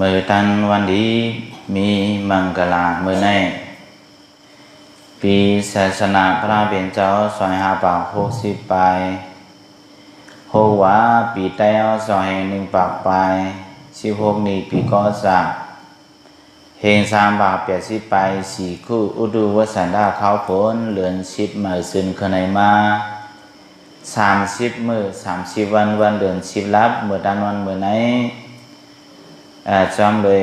มือตันวันดีมีมังกลามือในปีศาสนาพระเป็นเจ้าซอย5 ปาก60 ปลายโฮวาปีใต้เอาซอย1 ปากปลาย16นี้ปีก็สักเฮง3 ปาก80 ปลาย4 คู่อุดูวสันดาเขาผลเหลือน10มือซึนขณะมา30 มื้อ30 วันเดือน10ลับมือตันวันมือไหนจอมโดย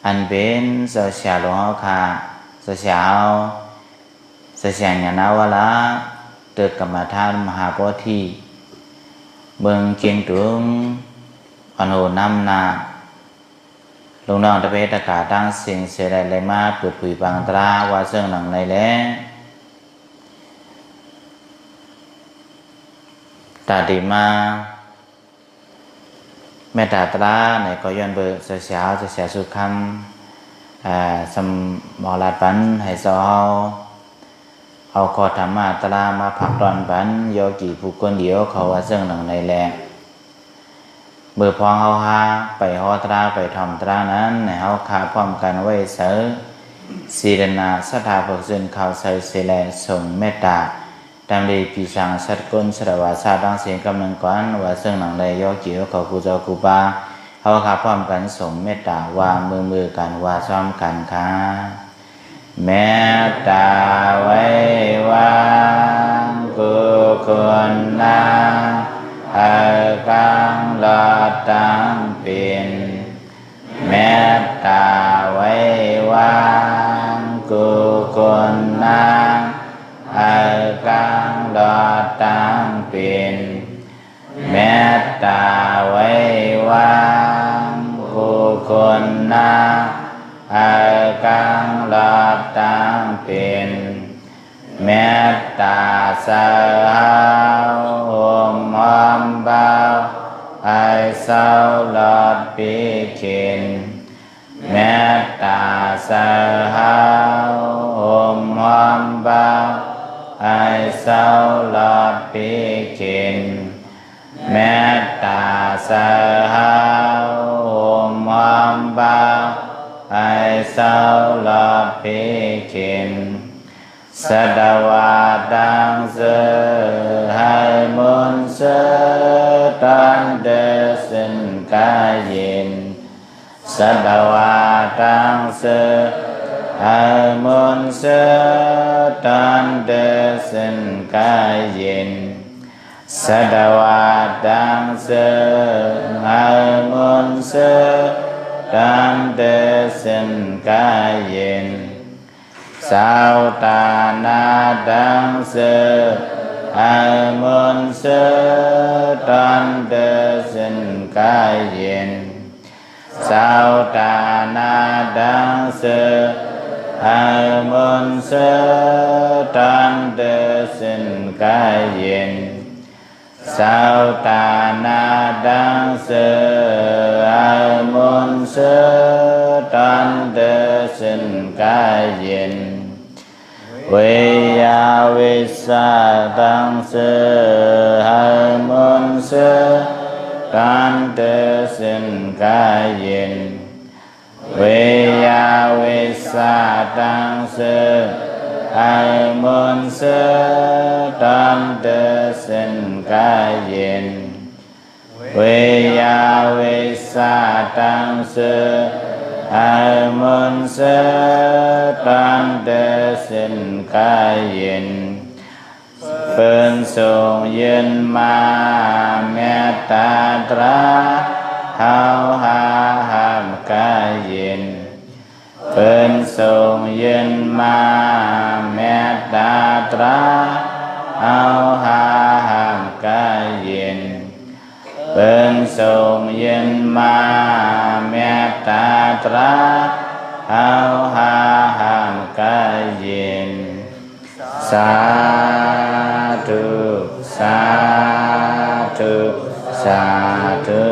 อันเป็นเสียหลวงค่ะเสียญาณาวละเติดกรรมฐานมหาโพธิเมืองเกียงตุงอนุนำนาลงน้องตะเพตะกาตั้งสิ่งเสียใดเลยมาเปิดผุยบางตราว่าเสื่องหนังในแล้วตาดีมาแม่ตาตราในก็ย้อนเบอร์เสียสุขคำสมอลาดปันให้ซอเอาคอธรรมะตรามาผักตอนปันโยกีผู้คนเดียวเขาว่าเสื่องหนังในแหละเบอร์พองเฮาฮาไปฮอตราไปทำตรานั้นในเฮาคาพร้อมกันไว้เสือศีรณาสัทธาพกซึนข่าวใส่เสลส่งเมตตาตามดีปีสังสัตกุลสระวาสาดังเสียงกำลังก่อนว่าเสื่องหนังในโยกีเขากูเจ้ากูปาเฮาคาพร้อมกันส่งเมตตาวางมือกันว่าซ้อมกันค่ะเมตตาไว้วางกุศลนาอากังลอดตั้งเป็นเมตตาไว้วางกุศลนาอากังลอดตั้งเป็นเมตตาไว้วางกุศลนาอากังลอดตั้งเป็นเมตตาสาวมอมเบาไอเศร้าลอดปีขินเมตตาสาวมอมเบาไอเศร้าลอดปีขินเมตตาสาวมอมเบาไอเศร้าลอดปีขินสดาวาดังเสให้มุนเสตันเดสินกายเย็นสดาวาดังเสให้มุนเสตันเดสินกายเย็นสดาวาดังเสให้มุนเสตันเดสินกายเย็นสาวตานาดังเสให้มุนเสตันเดสินกายเย็นสาวตานาดังเสให้มุนเสตันเดสินกายเย็นสาวตานาดังเสให้มุนเสตันเดสินกายเย็นเวยาวิสาตังเสให้มุนเสตันเดสินกายเย็นเวยาวิสาตังเสให้มุนเสตันเดสินกายเย็นเวยาวิสาตังเสให้มุนเสตันเดสินกายเย็นเพิ่นส่งเย็นมาเมตตาตราเฮาหาหามกายเย็นเพิ่นส่งเย็นมาเมตตาตราเฮาหาหามกายเย็นเพิ่นส่งเย็นมาเมตตาตราเฮาหาหามกายเย็นสาธุสาธุสาธุ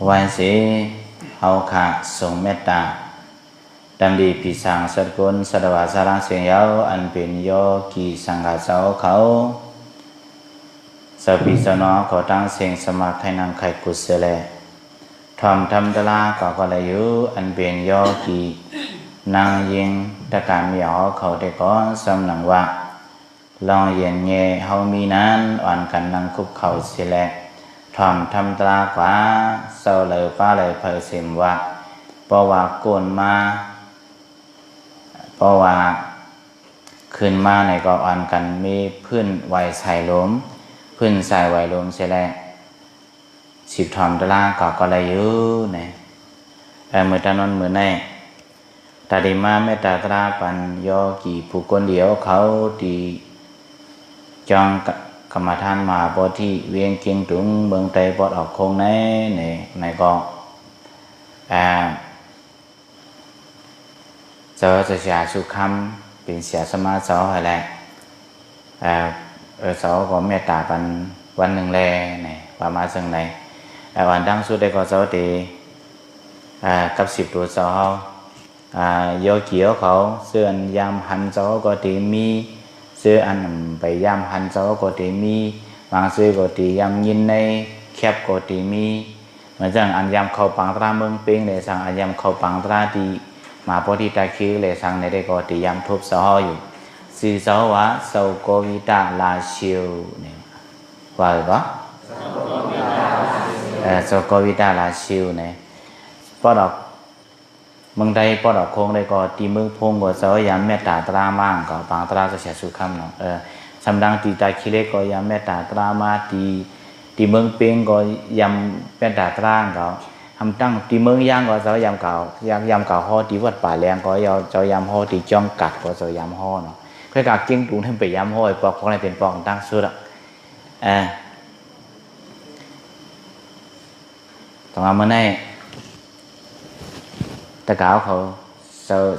วันสี เอาขาทรงเมตตาดำดีปีสังสัตกุลสัตวาสารังเสียงยาวอันเป็นโยกีสังฆาเจ้าเขาสปีสนอขอตั้งเสียงสมัครให้นางไข่กุศลทำตลาก็เลยอยู่อันเป็นโยกีนางยิงตะการมีอ๋อเขาได้ก่อนสำนังว่าลองเย็นเย่เฮามีนั้นอ่อนกันนั่งคุบเขาเสียแลทำตรากว่าเศร้าเลยป้าเลยเพอเสียมว่าเพราะว่าโกนมาเพราะว่าขึ้นมาในก็อ่อนกันมีพื้นไวใส่ล้มพื้นใส่ไวล้มเสียแลสิบทำตรากก็เลยอยู่เนี่ยเมื่อตอนนั้นเมื่อไหนตาดีมาเมตตาตราปันโยกีผู้คนเดียวเขาดีจองกรรมฐานมาบที่เวียงเกียงตุงเมืองไตปอดออกคงในก็เจ้าจะเสียสุขคำเป็นเสียสมาเจ้าอะไรเจ้าก็เมตตาปันวันหนึ่งแลเนี่ยประมาณสักไหนวันดังสุดได้ก็เจ้าตีกับ10ตัวเจ้าโยเกี่ยวเขาเสื้อยามหันเจ้าก็ตีมีเสื้ออันไปยามหันเจ้าก็ตีมีบางเสื้อก็ตียามยินในแคบก็ตีมีเหมือนจังอันยามเขาปังตราเมืองเป้งเลยสั่งอันยามเขาปังตราตีมาพอที่ตาคิวเลยสั่งในได้ก็ตียามทุบเสาอยู่สื่อเสาว่าเสาโกวิตาลาชิวเนี่ยว่าหรือเปล่าเสาโกวิตาลาชิวเนี่ยพอดอกเมืองใดปอดอกโคงได้ก็ตีมือพงก็เสายามเมตตาตรามั่งก็ปังตราจะเสียสุขคำเนาะสำดังตีตาคิเลก็ยามเมตตาตรามาตีเมืองเป้งก็ยามเมตตาตราก็ทำตั้งตีเมืองย่างก็เสายามเก่ายามเก่าห่อตีวัดป่าแรงก็เจ้ายามห่อตีจ้องกัดก็เสายามห่อเนาะเพื่อการเก่งตุงทั้งไปยามห่อปอกอะไรเป็นปอกตั้งสุดอ่ะต่อมาเมื่อไหร่ตะกาวเขา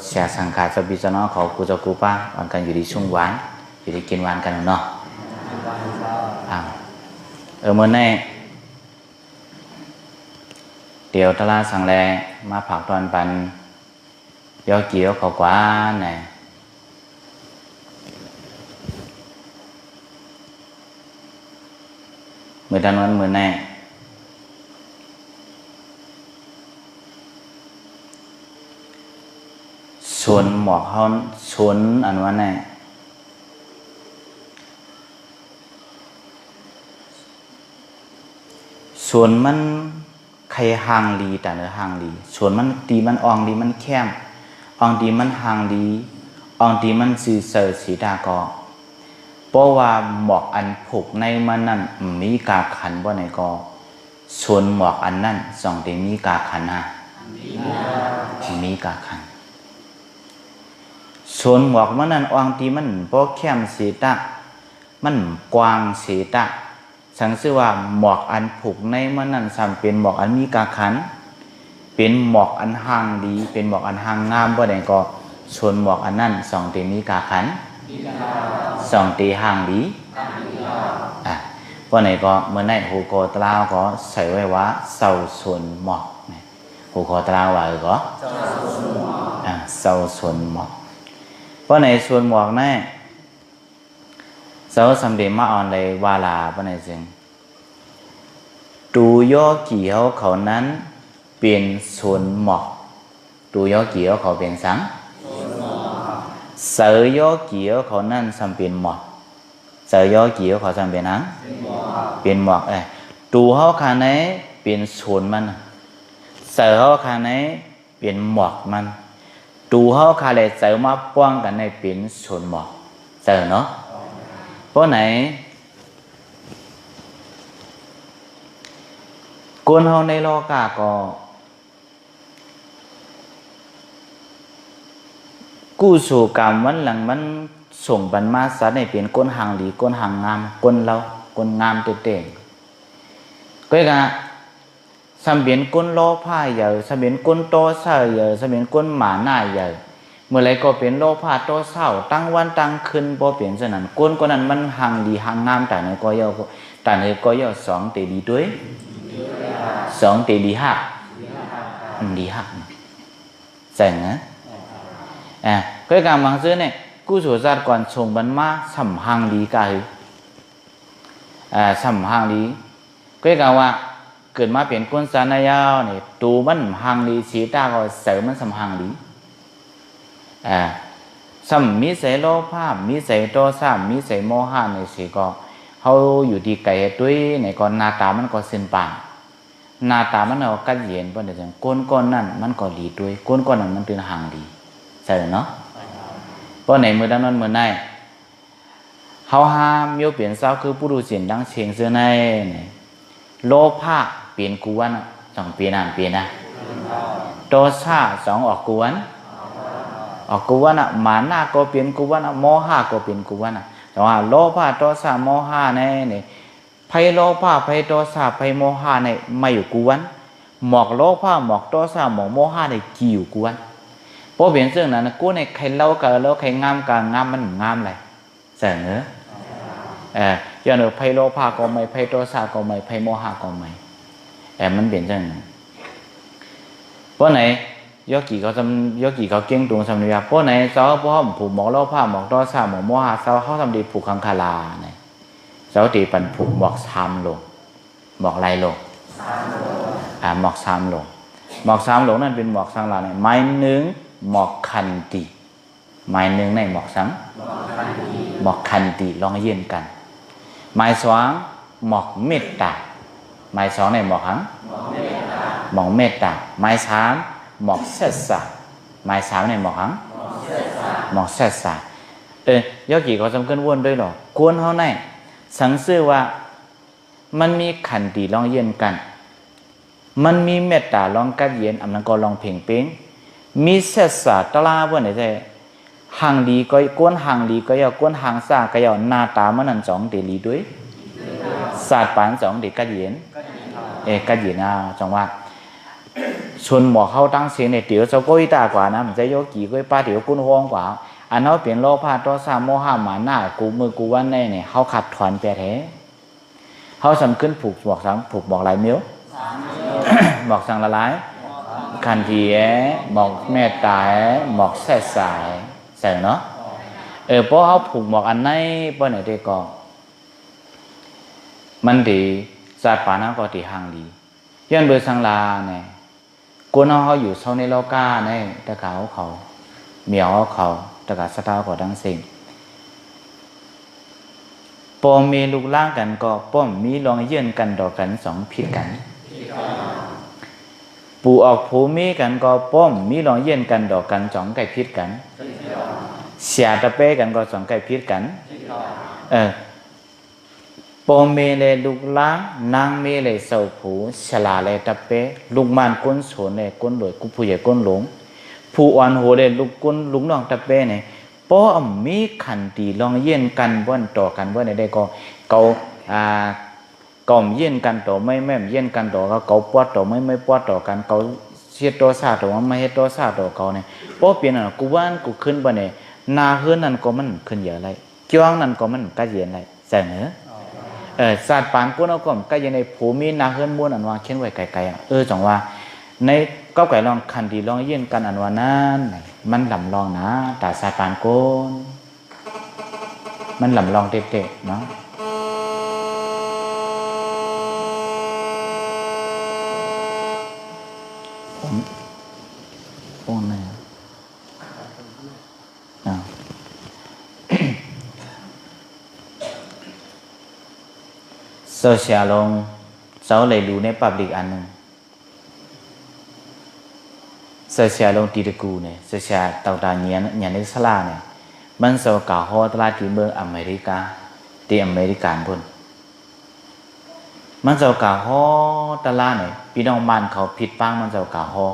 เสียสังขารสบิจนอเขากูจะกูป้าวันกันอยู่ที่ชุ่งหวานอยู่ที่กินหวานกันเนาะเมื่อไหร่เดี๋ยวตลาดสังแลมาผักตอนปันยอเกี่ยวเขากว่าเนี่ยเมื่อตอนนั้นเมื่อไหร่ชวนหมอกเขาชวนอันว่าไงชวนมันใครห่างดีแต่เนื้อห่างดีชวนมันดีมันอ่องดีมันแคมอ่องดีมันห่างดีอ่องดีมันสื่อเสริสีดากอเพราะว่าหมอกอันผูกในมันนั่นมีกาขันบ่ในกอชวนหมอกอันนั่นส่องแต่มีกาขันนะมีกาขันชนหมวกมันนั่นอ่างตีมันพอแคมสีตะมันกว้างสีตะสังชื่อว่าหมวกอันผูกในมันนั่นซ้ำเป็นหมวกอันมีกาขันเป็นหมวกอันห่างดีเป็นหมวกอันห่างงามบ่ได้ก็ชนหมวกอันนั่นสองตีมีกาขันสองตีห่างดีเพราะไหนก็เมื่อไหร่หูโกตราวก็ใส่ไว้ว่าเสาชนหมวกหูโกตราวว่าก็เสาชนหมวกเพราะในส่วนหมวกนั่นเสาสำเร็จมาอ่อนเลยวาลาเพราะในจึงตูย่อเกี่ยวเขานั้นเป็นส่วนหมอกตูย่อเกี่ยวเขาเป็นสังเสยย่อเกี่ยวเขานั้นสำเป็นหมอกเสยย่อเกี่ยวเขาสำเป็นนังเป็นหมอกตูเขาขาไหนเป็นส่วนมันเสยเขาขาไหนเป็นหมอกมันดูเขาคาเลยเจอมาป้องกันในเป็นส่วนหมอกเจอเนาะเพราะไหนคนเขาในโลกาก็กู้สู่กรรมวันหลังมันส่งบรรมาสัตว์ในเป็นก้นหางดีก้นหางงามก้นเราก้นงามเต่งๆก็ยังสำเบียนก้นโลผ้าใหญ่สำเบียนก้นโตเศร้าใหญ่สำเบียนก้นหมาหน้าใหญ่เมื่อไรก็เป็นโลผ้าโตเศร้าตั้งวันตั้งคืนบ่เปลี่ยนฉะนั้นก้นนั้นมันห่างดีห่างงามแต่ในก็ย่อแต่ในก็ย่อ2ตีดีด้วย2ตีดี5 lý hạc chẳng á cái càng bằng dưới này cú sổ giặt còn sống bắn ma sầm hàng lý cả hứ sầm hàng lý cái càngว่าเกิดมาเป็นคนสานายาวเนี่ยตูมันห่างลีสีตาก็เสริมมันสำห่างลีสัมมิเสโลภามิเสโทสะมิเสโมหะเนี่ยสิก็เขาอยู่ที่ไกลด้วยเนี่ยก็หน้าตามันก็สิ้นปางหน้าตามันเอากัดเย็นเพราะเดี๋ยวก้นนั่นมันก็ดีด้วยก้นนั่นมันเป็นห่างดีใช่เนาะเพราะในมือดังนั้นมือในเขาห้ามโยเปลี่ยนเศร้าคือผู้ดูสินดังเชียงเสื้อในโลภะเปลี่ยนกวนสองเปลี่ยนเปลี่ยนนะโทสะสองออกกวนมานะก็เปลี่ยนกวนโมหะก็เปลี่ยนกวนแต่ว่าโลภะโทสะโมหะเนี่ยไพโลภะไพโทสะไพโมหะเนี่ยไม่อยู่กวนหมอกโลภะหมอกโทสะหมอกโมหะเนี่ยกี่อยู่กวนเพราะเปลี่ยนเรื่องนั้นกูเนี่ยใครเล่ากันแล้วใครงามกันงามมันงามเลยเสนออย่างไพโลภะก็ไม่ไพโทสะก็ไม่ไพโมหะก็ไม่มันเป็นจังนั้นเพราะไหนยกี่เขาเก่งตรงสำเนียงเพราะไหนเจ้าพ่อผูกหมอกโลภะหมอกโทสะหมอกโมหะเจ้าเขาทำดีผูกคังคาลาเนี่ยเจ้าตีปันผูกหมอกซ้ำลงหมอกไรลงหมอกซ้ำลงหมอกซ้ำลงนั่นเป็นหมอกสังลาเนี่ยไม้หนึ่งหมอกคันติไม้หนึ่งในหมอกซ้ำหมอกคันติลองเย็นกันไม้สองหมอกเมตตาไม้สองในหมอกหังหมอกเมตตาไม้สามหมอกเสษสะไม้สามในหมอกหังหมอกเสษสะยอกี่เขาจำกันวนด้วยหรอกวนเขาในสังซื่อว่ามันมีขันติลองเย็นกันมันมีเมตตาลองกัดเย็นอันนั้นก็ลองเพ่งเป้งมีเสษสะตลาบนไหนใจห่างดีก็ก้นห่างดีก็อย่าก้นห่างซ่าก็อย่าหน้าตามันนั่นสองเดลีด้วยศาสตร์ปานสองเดกัดเย็นกัดเย็นจังว่าชนหมอเขาตั้งเสียงในเตี๋ยวจะก้อยตากว่านะมันจะโยกี่ก้อยป้าเตี๋ยวกุ้นห้องกว่าอันนั้นเปลี่ยนโลภะโทสะโมหะมาหน้ากูมือกูวันในเนี่ยเขาขัดถอนแปรแท้เขาสำขึ้นผูกบอกสังผูกบอกลายเมิ้วบอกสังละลายคันทีบอกเมตตาบอกแส่สายแส่เนาะเพราะเขาผูกบอกอันไหนเพราะไหนได้ก็มันดีศาสตร์ปานะก็ตีห่างดีย้อนเบอร์สังลาเนี่ยกูน้องเขาอยู่โซนในโลกาเนี่ยตะกาวเขาเหมียวเขาตะกาสตาก็ดังสิ่งปอมีลูกล่างกันก็ป้อมมีลองเยื่อนกันดอกกันสองผิดกันปูออกผูมีกันก็ป้อมมีลองเยื่อนกันดอกกันสองไก่ผิดกันเสียตะเป้กันก็สองไก่ผิดกันปอเมเลยลูกล้างนางเมเลยเสาผูฉลาเลยตะเป้ลูกมันก้นโฉนเลยก้นหลวยกุผู้ใหญ่ก้นหลงผู้อ่อนหัวเลยลูกก้นลูกน้องตะเป้เนี่ยป้อมมีขันตีลองเยี่ยนกันบ้านต่อกันบ้านได้ก็เขาก่อมเยี่ยนกันต่อไม่แม่เยี่ยนกันต่อเขาปวดต่อไม่ปวดต่อกันเขาเสียตัวซาต่อไม่ให้ตัวซาต่อเขาเนี่ยป้อเปลี่ยนกูว่านกูขึ้นบ้านเนี่ยนาเฮือนนั่นก็มันขึ้นเยอะเลยจ้วงนั่นก็มันกัดเย็นเลยใช่ไหมศาสตร์ปานกูเราก็กัดเย็นในภูมินาเฮือนม้วนอันว่าเขียนไว้ไกลๆจังว่าในก็ไก่ลองคันดีลองเยี่ยนกันอันว่านั้นมันลำลองนะแต่ศาสตร์ปานกูมันลำลองเด็กๆเนาะโอ้เนี่ยโซเชียลลงเสาเลยดูในปับลิกอันนึงโซเชียลลงตีตะกูเนี่ยโซเชียลต่างตาเงี้ยในสลาเนี่ยมันโซกาฮอตลาที่เมืองอเมริกาที่อเมริกันพุ่นมันโซกาฮอตลาเนี่ยพี่น้องบ้านเขาผิดปังมันโซกาฮอ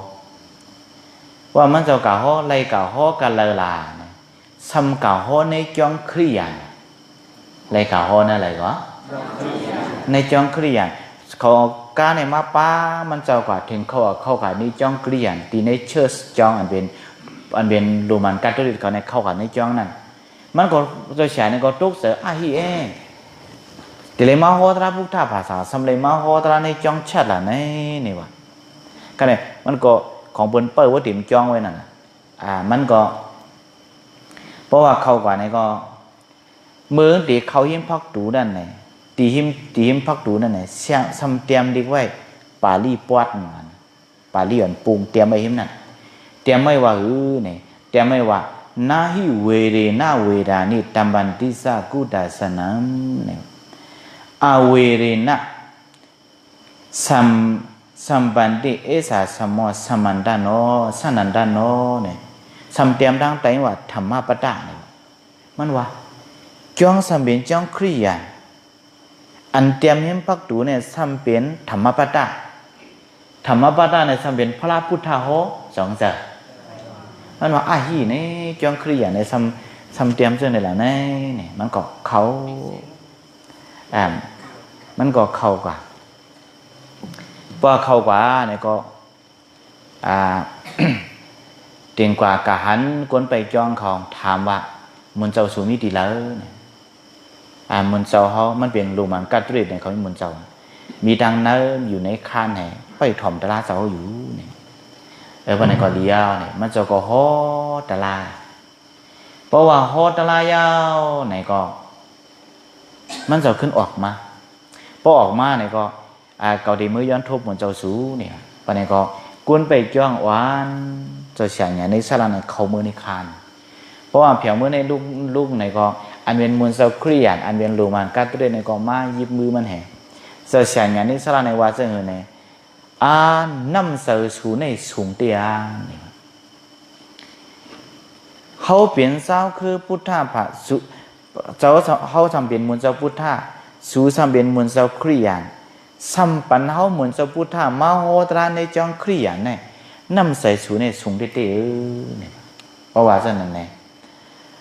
ว่ามันโซกาฮอไล่กาฮอกันเลลาเนี่ยซ้ำกาฮอในจ้องครียันไล่กาฮอนั่นอะไรก็ในจ้องครียันเขาการในมาป้ามันเจ้ากว่าถึงเข้ากับในจ้องครียันตีในเชิร์ชจ้องอันเป็นโรมันคาทอลิกเขาในเข้ากับในจ้องนั่นมันก็จะใช้ในก็ทุกเสืออาฮีแต่เลยมาโหตราพุทธภาษาสำเลยมาโหตราในจ้องชัดละนี่วะก็เนี่ยมันก็ ของบนเปิ้ลว่าติ๋มจ้องไว้นั่นมันก็เพราะว่าเขากว่านี่ก็มือตีเขาหิมพักตูนั่นไงตีหิมพักตูนั่นไงเสียงซ้ำเตรียมดีไว้ปาลี่ปวดมันปาลี่อ่อนปรุงเตรียมไว้หิมนั่นเตรียมไม่ว่าเนี่ยเตรียมไม่ว่านาหิเวเรนาเวดานี่ตัมบันติสากุดาสนัมเนี่ยอาเวเรนะสัมบันติเอสาสมอสมันดานโนสันนันดานโนเนี่ยสัมเตรียมดังไตว่าธรรมะปะตะเนี่ยมันว่าจ้องสัมเป็นจ้องครียันอันเตรียมหิมพักตูเนี่ยสัมเป็นธรรมะปะตะธรรมะปะตะเนี่ยสัมเป็นพระพุทธโหสองเจ้ามันว่าหีนี่จ้องครียันเนี่ยสัมเตรียมเจ้าเนี่ยแหละเนี่ยมันก็เขามันก็เขากว่าพอเขากว่าเนี่ยก็เตียงกว่ากะหันกวนไปจ้องของถามว่ามุนเจ้าสูมีดีแล้วเนี่ยมุนเจ้าเขามันเป็นรูมันกัดรีดเนี่ยเขามุนเจ้ามีดังเนื้ออยู่ในคานเนี่ยไปถ่อมตลาดเจ้าอยู่เนี่ยวันไหนก็เลี้ยวเนี่ยมันเจ้าก็ฮอตลาดเพราะว่าฮอตลาดยาวไหนก็มันจะขึ้นออกมาพอออกมาเนี่ยก็เกาดีมือย้อนทบเหมือนเจ้าสูเนี่ยวันนี้ก็กวนไปจ้องหวานจะเสียงอย่างในสลังในเขามือในคานเพราะว่าเผียวมือในลูกในก็อันเป็นมวลเซลเครียดอันเป็นรูมันกัดด้วยในก็มายิบมือมันแห่จะเสียงอย่างในสลังในว่าจะเห็นในน้ำเสือสูในสูงเตียงเขาเปลี่ยนเจ้าคือพุทธะพระสุเจ้าเขาทำเป็นมวลเจ้าพุทธะสูทำเป็นมวลเจ้าเครียดสัมปันเขาเหมือนเจ้าพุทธะมาโหตราในจ้องเครียดเนี่ยน้ำใส่สูในสูงเต๋อเนี่ยเพราะว่าเส้นนั้นเนี่ย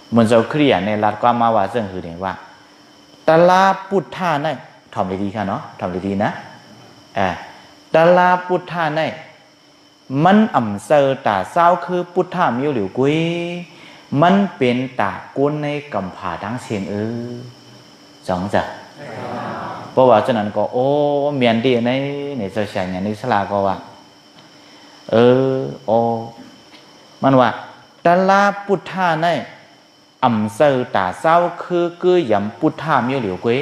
เหมือนเจ้าเครียดในรัฐก็มาว่าเส้นคือเนี่ยว่าตลาพุทธะเนี่ยทำดีค่ะเนาะทำดีนะตลาพุทธะเนี่ยมันอ่ำเซอร์ตาเศร้าคือพุทธะมิวหลิวกุยมันเป็นตากุนในกำผาทั้งเสียงสองจ้ะเพราะว่าฉะนั้นก็โอ้เมียนดีในเจ้าชายอย่างนี้สลาก็ว่ามันว่าตลาพุทธะในอ่ำเซอร์ตาเศร้าคือยำพุทธะมิวหลิวกุย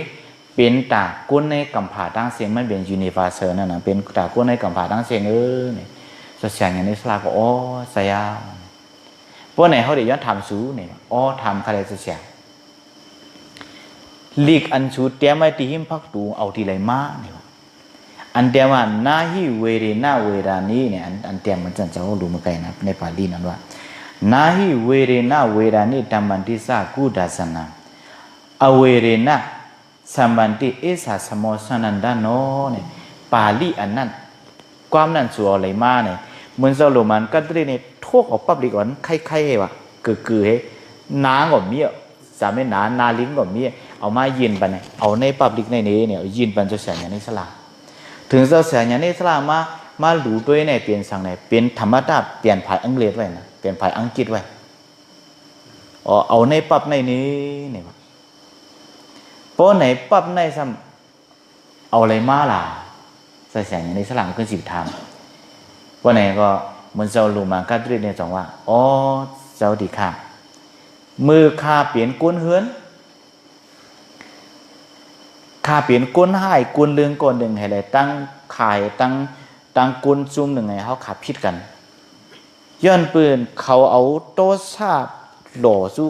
เป็นตากุนในกำผาทั้งเสียงมันเป็นยูนิเวอร์แซลนั่นนะเป็นตากุนในกำผาทั้งเสียงเนี่ยเจ้าชายอย่างนี้สลาก็โอ้เสียเพราะไหนเขาเดี๋ยวย้อนทำสูเนี่ยทำใครจะเสียลีกอันสูเตรียมไว้ที่หิมพักตูเอาที่ไรมาเนี่ยอันเตรียมว่านาหิเวเรนาเวรานี้เนี่ยอันเตรียมมันจะรู้มาไกลนะในปาลีนั่นว่านาหิเวเรนาเวรานี้ตัมบันติสากุดาสนาอเวเรนะสัมบันติเอสาสมอสนันดานโนเนี่ยปาลีอันนั้นความนั้นสูอะไรมาเนี่ยเหมือนเจ้าโรมันก็ได้เนี่ยทั่วออกปั๊บดีก่อนใครๆว่ะคือเฮ้น้าก็มีสามไม่นาลิ้นก็มีเอามายินไปเนี่ยเอาในปับลิกในนี้เนี่ยยินไปจะเสียอย่างนี้สลาถึงจะเสียอย่างนี้สลามาหลูด้วยเนี่ยเปลี่ยนสั่งเนี่ยเปลี่ยนธรรมดาเปลี่ยนภายอังกฤษไว้นะเปลี่ยนภายอังกฤษไว้เอาในปับในนี้เนี่ยเพราะไหนปับในซ้ำเอาอะไรมาล่ะเสียอย่างนี้สลาขึ้นสิบทางเพราะไหนก็เหมือนเจ้าลูมากัดเรียนเนี่ยจังว่าเจ้าดีค่ะมือข้าเปลี่ยนก้นเฮือนข้าเปลี่ยนก้นให้ก้นเรื่องก้นหนึ่งให้เลยตั้งขายตั้งก้นซุ่มหนึ่งไงเขาขับพิษกันย้อนปืนเขาเอาโต๊ะซาหล่อสู้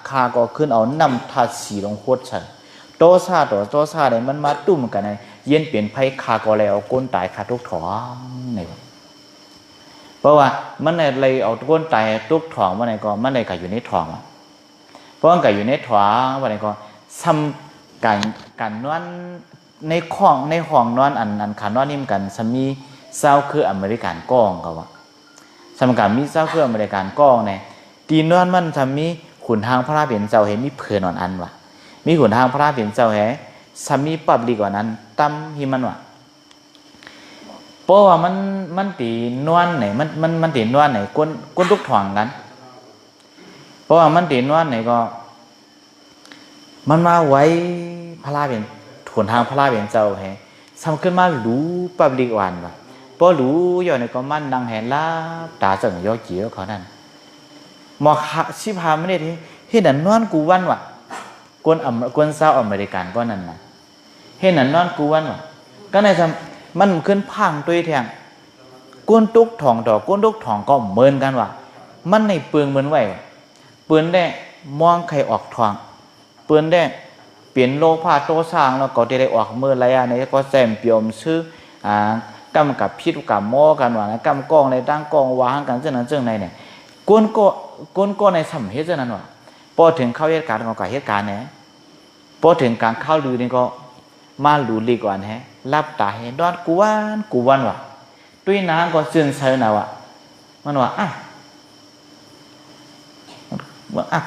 ข้าก็ขึ้นเอานำทัดสีลงโคตรฉันโต๊ะซาเนี่ยมันมาตุ้มกันไงเย็นเปลี่ยนไพ่ข้าก็เลยเอาก้นตายข้าทุกถองเนี่ยเพราะว่ามันเลยเอาก้นตายทุกถองมันไหนก็มันเลยกัดอยู่ในถองเพราะกัดอยู่ในถองมันไหนก็ซ้ำการนอนในห้องนอนอันขานอนนิ่มกันสมีเศร้าคืออเมริกันก้องก็ว่าสมการมีเศร้าคืออเมริกันก้องเนี่ยตีนอนมันทำมีขุนทางพระเปลี่ยนเจ้าเห็นมีเผื่อนอนอันว่ะมีขุนทางพระเปลี่ยนเจ้าเห็นสามีปรับดีกว่านั้นตั้มหิมันว่ะเพราะว่ามันตีนวลไหนมันตีนวลไหนก้นทุกถ่วงกันเพราะว่ามันตีนวลไหนก็มันมาไว้พระเป็นขนทางพระเป็นเจ้าแฮซ้ำขึ้นมารู้ปรับดีกว่าว่ะเพราะ อรู้ย่อในก็มันดังแห่ลาตาเสงย่อเจียวเขานั่นมอชิพาไม่ได้ที่เห็นนั่นนอนกูวันวะกวนเศร้าอเมริกันก็นั่นนะเห็นนั่นนอนกูวันวะก็ในทำมันขึ้นพังตัวแทงกวนตุกถ่องดอกกวนตุกถ่องก็เหมือนกันวะมันในเปลืองเหมือนไว้เปลืองได้มองใครออกทองเปลืองได้เปลี่ยนโลภะโตสร้างแล้วก็ได้ออกเมื่อไรอันนี้ก็แซมเปียมซื้อกำกับพิษกับโมกันว่านะกำกองในตั้งกองวางกันเจ้านั้นเจ้าในเนี่ยกวนก็ในสำเหตุเจ้านั้นว่าพอถึงเข้าเหตุการณ์ของการเหตุการณ์เนี่ยพอถึงการเข้าลือนี่ก็มาหลูลีก่อนแฮะรับตาเห็นดอดกูวันว่ะด้วยน้ำก็เสื่อมเสือน่ะว่ะมันว่า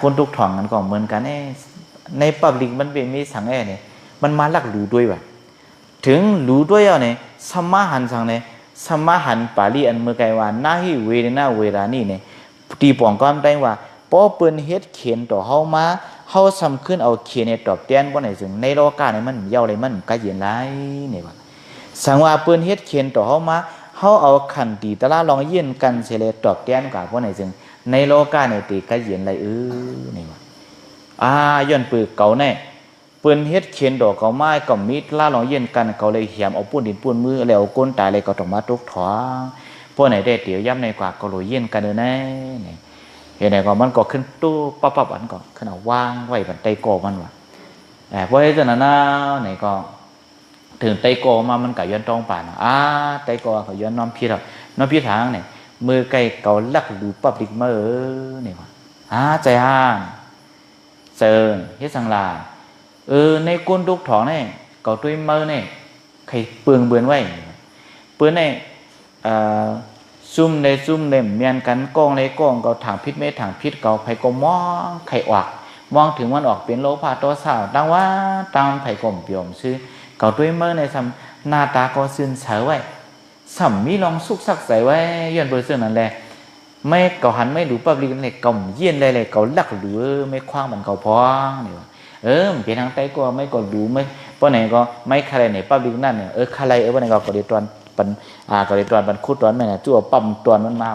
คนทุกถ่องกันก็เหมือนกันในปับลิกมันเป็นมีสังเนี่ยมันมาลักหลูด้วยว่ะถึงหลูด้วยเนี่ยสมาหันสังเนี่ยสมาหันปาลีอันเมื่อไกว่านาฮิเวรนาเวรานี่เนี่ยตีป่องก้อนได้ว่าพอเปิ้นเฮ็ดเขียนต่อเฮามาเฮาซ้ำขึ้นเอาเขียนในตอบแทนบ่ไหนซึ่งในโลกาเนี่ยมันเย้าเลยมันกะเย็นหลายนี่ว่าสังว่าเปิ้นเฮ็ดเขียนต่อเฮามาเฮาเอาขันตีตะลาลองเย็นกันเสเลยตอบแทนกะบ่ไหนซึ่งในโลกาเนี่ยตีกะเย็นเลยนี่ว่าย้อนปือเก่าแน่เปิ้นเฮ็ดเขียนดอกเก่าไม้ก็มีลาลองเย็นกันเขาเลยเหี่ยมเอาปุ้นดินปุ้นมือแล้วก้นตายเลยก็ต้องมาตกถอพวกไหนได้เตี๋ยวย่ำในกว่าก็เลยเย็นกันเด้อแน่นี่เห็นไหนก็มันก็ขึ้นตู้ปั๊บอันก็ขึ้นเอาวางไว้บนไตโกมันว่ะเพราะฉะนั้นไหนก็ถึงไตโกมามันก็ย้อนตรงป่านไตโกก็ย้อนน้อมพิษน้อมพิษทางเนี่ยมือไก่เก่าลักดูปั๊บดิกมานี่ว่ะใจห่างเซินเฮ็ดสังลาในก้นทุกถองเนี่ยก็ตัวมือเนี่ยใครเปลืองเบือนไว้เปลือนเนี่ยซุ่มในเมียนกันกองในกองก็ถางพิษไม่ถางพิษก็ไผก็มองไข่ออกมองถึงมันออกเป็นโลภะโทสะตั้งว่าตามไผก็เปี่ยมซื้อก็ตัวมือในซ้ำหน้าตาก็ซื่นเฉยไว้สัมมีลองสุกสักใส่ไว้ย้อนเบอร์เสื้อนั่นแหละไม่เก่าหันไม่ดูปั๊บลิกเนี่ยก่อมเย็นเลยเก่าลักหรือไม่คว้างมันเก่าพองนี่เป็นทางใต้ก็ไม่ก็ดูไม่เพราะไหนก็ไม่ใครไหนปั๊บลิกนั่นเนี่ยใครเพราะไหนก็เดือดร้อนปันก็เดือดร้อนปันคุดร้อนไม่เนี่ยจู่ปั๊มตอนมันมา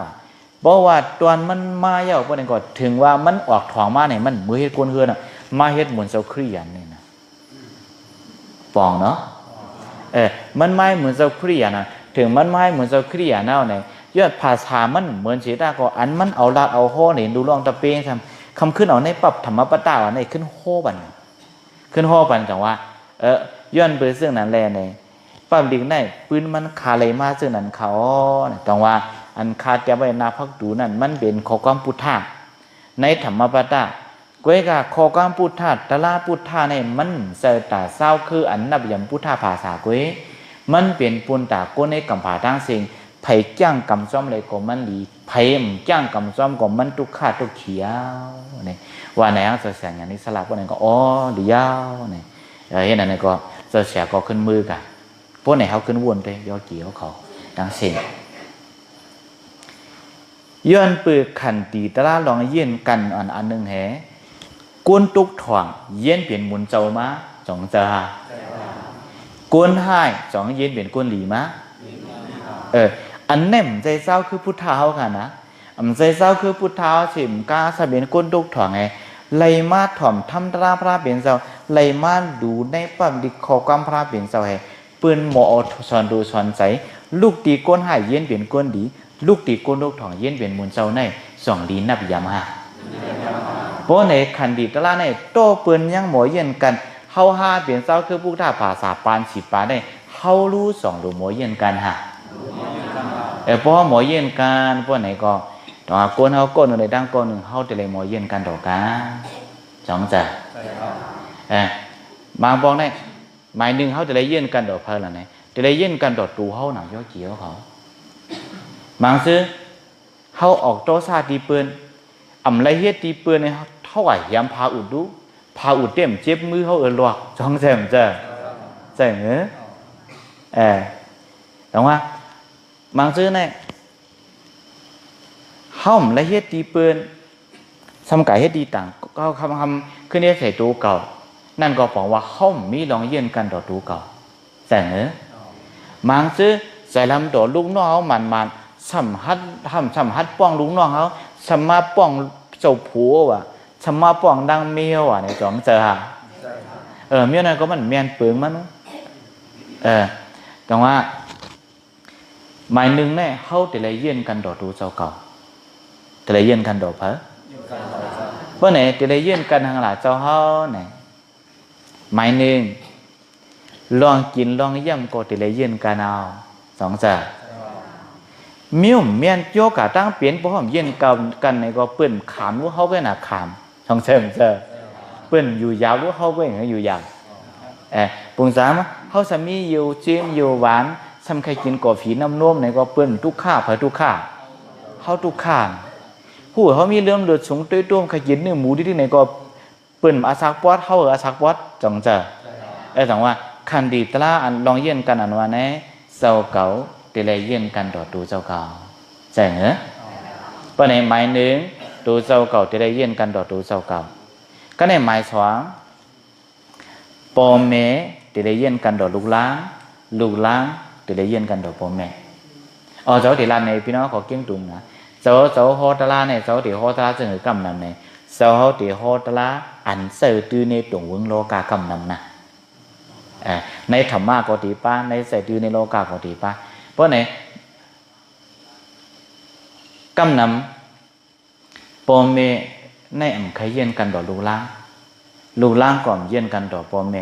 เพราะว่าตอนมันมาเยอะเพราะไหนก็ถึงว่ามันออกถ่องมาเนี่ยมันมือเฮ็ดก้นเฮือนมาเฮ็ดเหมือนเสาครียันนี่นะปองเนาะมันไม่เหมือนเสาครียันนะถึงมันไม่เหมือนเสาครียันเอาเนี่ยยอดภาษามันเหมือนเสียตาก็อันมันเอาลาดเอาโห่เนี่ยดูลองตะเปงทำคำขึ้นเอาในปรับธรรมปตาในขึ้นโห่บันจังว่าย้อนเบอร์เสื่องนั้นแลในปั๊มดิงได้ปืนมันคาเลยมาเสื่องนั้นเขาจังว่าอันคาจะไว้นาพักดูนั่นมันเป็นข้อความพุทธะในธรรมปตาก้อยกับข้อความพุทธะตะลาพุทธะเนี่ยมันเสตาเศร้าคืออันนับยำพุทธะภาษาก้อยมันเป็นปุนตาก้นในกัมผาทั้งสิ่งไผ่จ้างกำซ้อมเลยก็มันดีไผ่จ้างกำซ้อมก็มันตุกขาตุกเขียวนี่ว่าไหนเสียอย่างนี้สลับว่าไหนก็เดียวนี่เห็นอะไรก็เสียก็ขึ้นมือกันพวกไหนเขาขึ้นวนไปย่อเกี่ยวเขาดังเสียงย้อนปืนขันตีตะลาลองเย็นกันอันหนึ่งแหกวนตุกถ่วงเย็นเปลี่ยนหมุนเจ้ามาสองเจ้ากวนให้สองเย็นเปลี่ยนกวนหลีมาอันแน่มใจเศร้าคือพุทธาเขาค่ะนะใจเศร้าคือพุทธาฉิมกาสะเบียนก้นตุกถ่วงไงไลมาถ่อมทำตราพระเปลี่ยนเจ้าไลมาดูในปั๊มดิคอกำพระเปลี่ยนเจ้าให้ปืนหมอสอนดูสอนใจลูกตีก้นหายเย็นเปลี่ยนก้นดีลูกตีก้นตุกถ่วงเย็นเปลี่ยนมุนเจ้าในสองดีนับยามาเพราะในขันดีตะลาในโตปืนยังหมอเย็นกันเฮาห้าเปลี่ยนเจ้าคือพุทธาภาษาปานฉีดปานได้เฮารู้สองดูหมอเย็นกันฮะเพราะหมอเย็นกันพวกไหนก็ต่อก้นเขาก้นในดังก้นหนึ่งเขาจะเลยหมอเย็นกันต่อกันจังจ้ะบางบอกได้หมายหนึ่งเขาจะเลยเย็นกันต่อเพลินอะไรจะเลยเย็นกันต่อตูเขาหนังย่อเกี่ยวเขาบางซื้อเขาออกโต๊ะซาตีปืนไรเฮ็ดตีปืนเนี่ยเท่าไหร่ยามพาอุดดูพาอุดเต็มเจ็บมือเขาหลอกจังแซมจ้ะใช่เหรอแต่ว่าบางซื้อเนี่ยห้อมและเฮ็ดตีปืนสำกายเฮ็ดดีต่างก็คำขึ้นเนี่ยใส่ตัวเก่านั่นก็บอกว่าห้อมมีลองเย็นกันต่อตัวเก่าแต่บางซื้อ ใจลำตัวลูกน้องเขามันสัมหัดสัมหัดป้องลูกน้องเขาสัมมาป้องเจ้าผัวว่ะสัมมาป้องดังเมียวว่ะเนี่ยจองเจอฮะเมียวนั่นก็มันเมียนเปลืองมันกังว่าหมายหนึ่งเนี่ยเขาแต่ละเยี่ยนกันดอกดูเจ้าเก่าแต่ละเยี่ยนกันดอกเพอเพราะไหนแต่ละเยี่ยนกันทางหลายเจ้าเขาเนี่ยหมายหนึ่งลองกินลองย่ำก็แต่ละเยี่ยนกันเอาสองเจ้าmiêu miên cho cả tăng biến bố hòm yên cần này có bẩn khám lúc hậu cái là khám trong chờ bẩn dù giáo lúc hậu cái là dù giáo bùng giá mà hậu sẽ mi yêu chim yêu ván xăm khai kiến cỏ phí năm nôm này có bẩn tu khả phải tu khả hậu tu khả hủ hậu mi lương được chúng tới tôm khai kiến nửa mũ đi này có bẩnอาซักปอดhậu ởอาซักปอดtrong chờ rằngว่าคันดีตลาอันลองเย็นกันอันว่าnày sau cẩuแต่ละเยี่ยนกันต่อดูเจ้าเก่าใช่เหรอเพราะในหมายหนึ่งดูเจ้าเก่าแต่ละเยี่ยนกันต่อดูเจ้าเก่าก็ในหมายสองปอเมแต่ละเยี่ยนกันต่อลูกล้างแต่ละเยี่ยนกันต่อปอเมเจ้าที่ร้านในพี่น้องขอเกี่ยงตุ่มนะเจ้าฮอตลาเนี่ยเจ้าที่ฮอตลาจึงกำนำเนี่ยเจ้าที่ฮอตลาอันเสือตื้อในตรงวงโลกากำนำนะในธรรมะก็ตีป้าในเสือตื้อในโลกาก็ตีป้าเพราะไหนกำนำปอเมในใครเย็นกันต่อลูกล้างก่อนเย็นกันต่อปอเม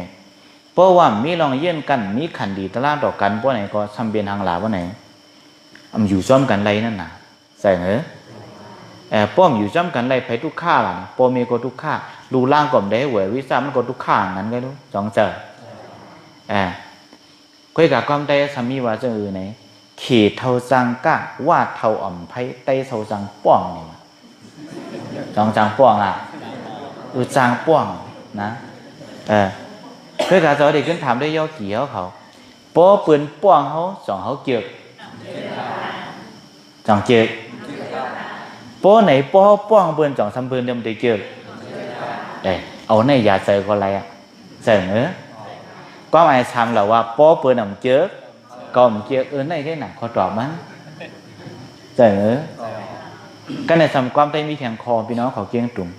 เพราะว่ามีลองเย็นกันมีขันดีตลาดต่อกันเพราะไหนก็ซ้ำเบียนทางหลาเพราะไหนอยู่ซ้อมกันไรนั่นน่ะใส่เหรอป้อมอยู่ซ้อมกันไรไปทุกข้าล่ะปอเมก็ทุกข้าลูกล้างก่อนได้เหวยวิสามันก็ทุกข้างั้นก็รู้จองเจอคุยกับความใจสามีว่าจะไหนขี่เท่าจังก้าว่าเท่าอ่อมไพ่เต้เท่าจังป้องนี่จองจังป้องอ่ะจังป้องนะคุยกับเขาเด็กขึ้นถามได้ย่อกี่เขาโป้ปืนป้องเขาสองเขาเกี่ยวจังเกี่ยวโป้ไหนโป้ป้องปืนสองซ้ำปืนเดิมตีเกี่ยวเอาในยาเสกอะไรอ่ะเสกเนื้อcó ai tham là qua bó bữa nằm trước còn kia này cái nào khó trọm á trời ơi cái này tham quan tay mi thèm kho vì nó khó kiêng trùng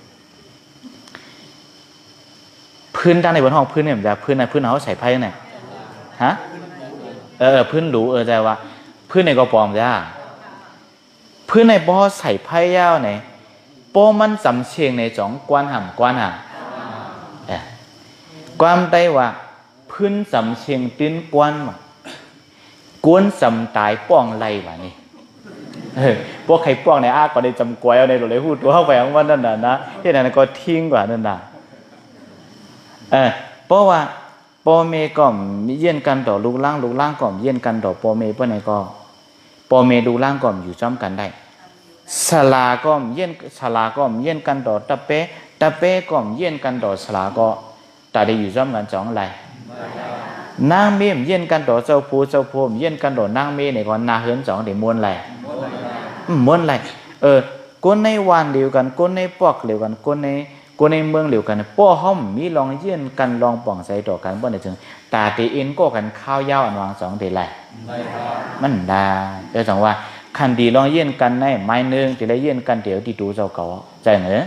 พื้นด้านในบนห้องพื้นเนี่ยจะพื้นในพื้นเขาใส่ไพ่เนี่ยฮะพื้นหรูใจว่าพื้นในก็ปลอมจ้าพื้นในบ่อใส่ไพ่ยาวเนี่ยโป้มันสำเชียงในจ่องกวนห่ำความได้ว่าพื้นสำเชียงตื้นกวนมากวนสำตายป้องไรวะนี่พวกใครป้องในอาก็ได้จำกวยเอาในหลุดเลยพูดตัวเข้าไปของวันนั่นน่ะนะที่นั่นก็ทิ้งกว่านั่นน่ะเพราะว่าปอเมก็มีเยี่ยนกันต่อลูกล่างก็เยี่ยนกันต่อปอเมเพราะไหนก็ปอเมลูกล่างก็อยู่จ้อมกันได้สลาก็เยี่ยนกันต่อตะเป้ก็เยี่ยนกันต่อสลาก็แต่ได้อยู่จ้อมกันจ้องไรนางเมย์เยี่ยนกันต่อเจ้าผู้เยี่ยนกันต่อนางเมย์เนี่ยก็นาเหินจ้องเดี๋ยวม้วนไรคนในวันเดียวกันคนในปอกเดียวกันคนในเมืองเดียวกันป้อห้อมมีลองเยี่ยนกันลองป่องใส่ต่อกันบ่ได้ถึงตาตีอินก็กันข้าวยาวอันวางสองเดี๋ยวไรมันได้จังว่าคันดีลองเยี่ยนกันในไม้นึงที่ได้เยี่ยนกันเดี๋ยวที่ดูเจ้าเก่าใจเหนือ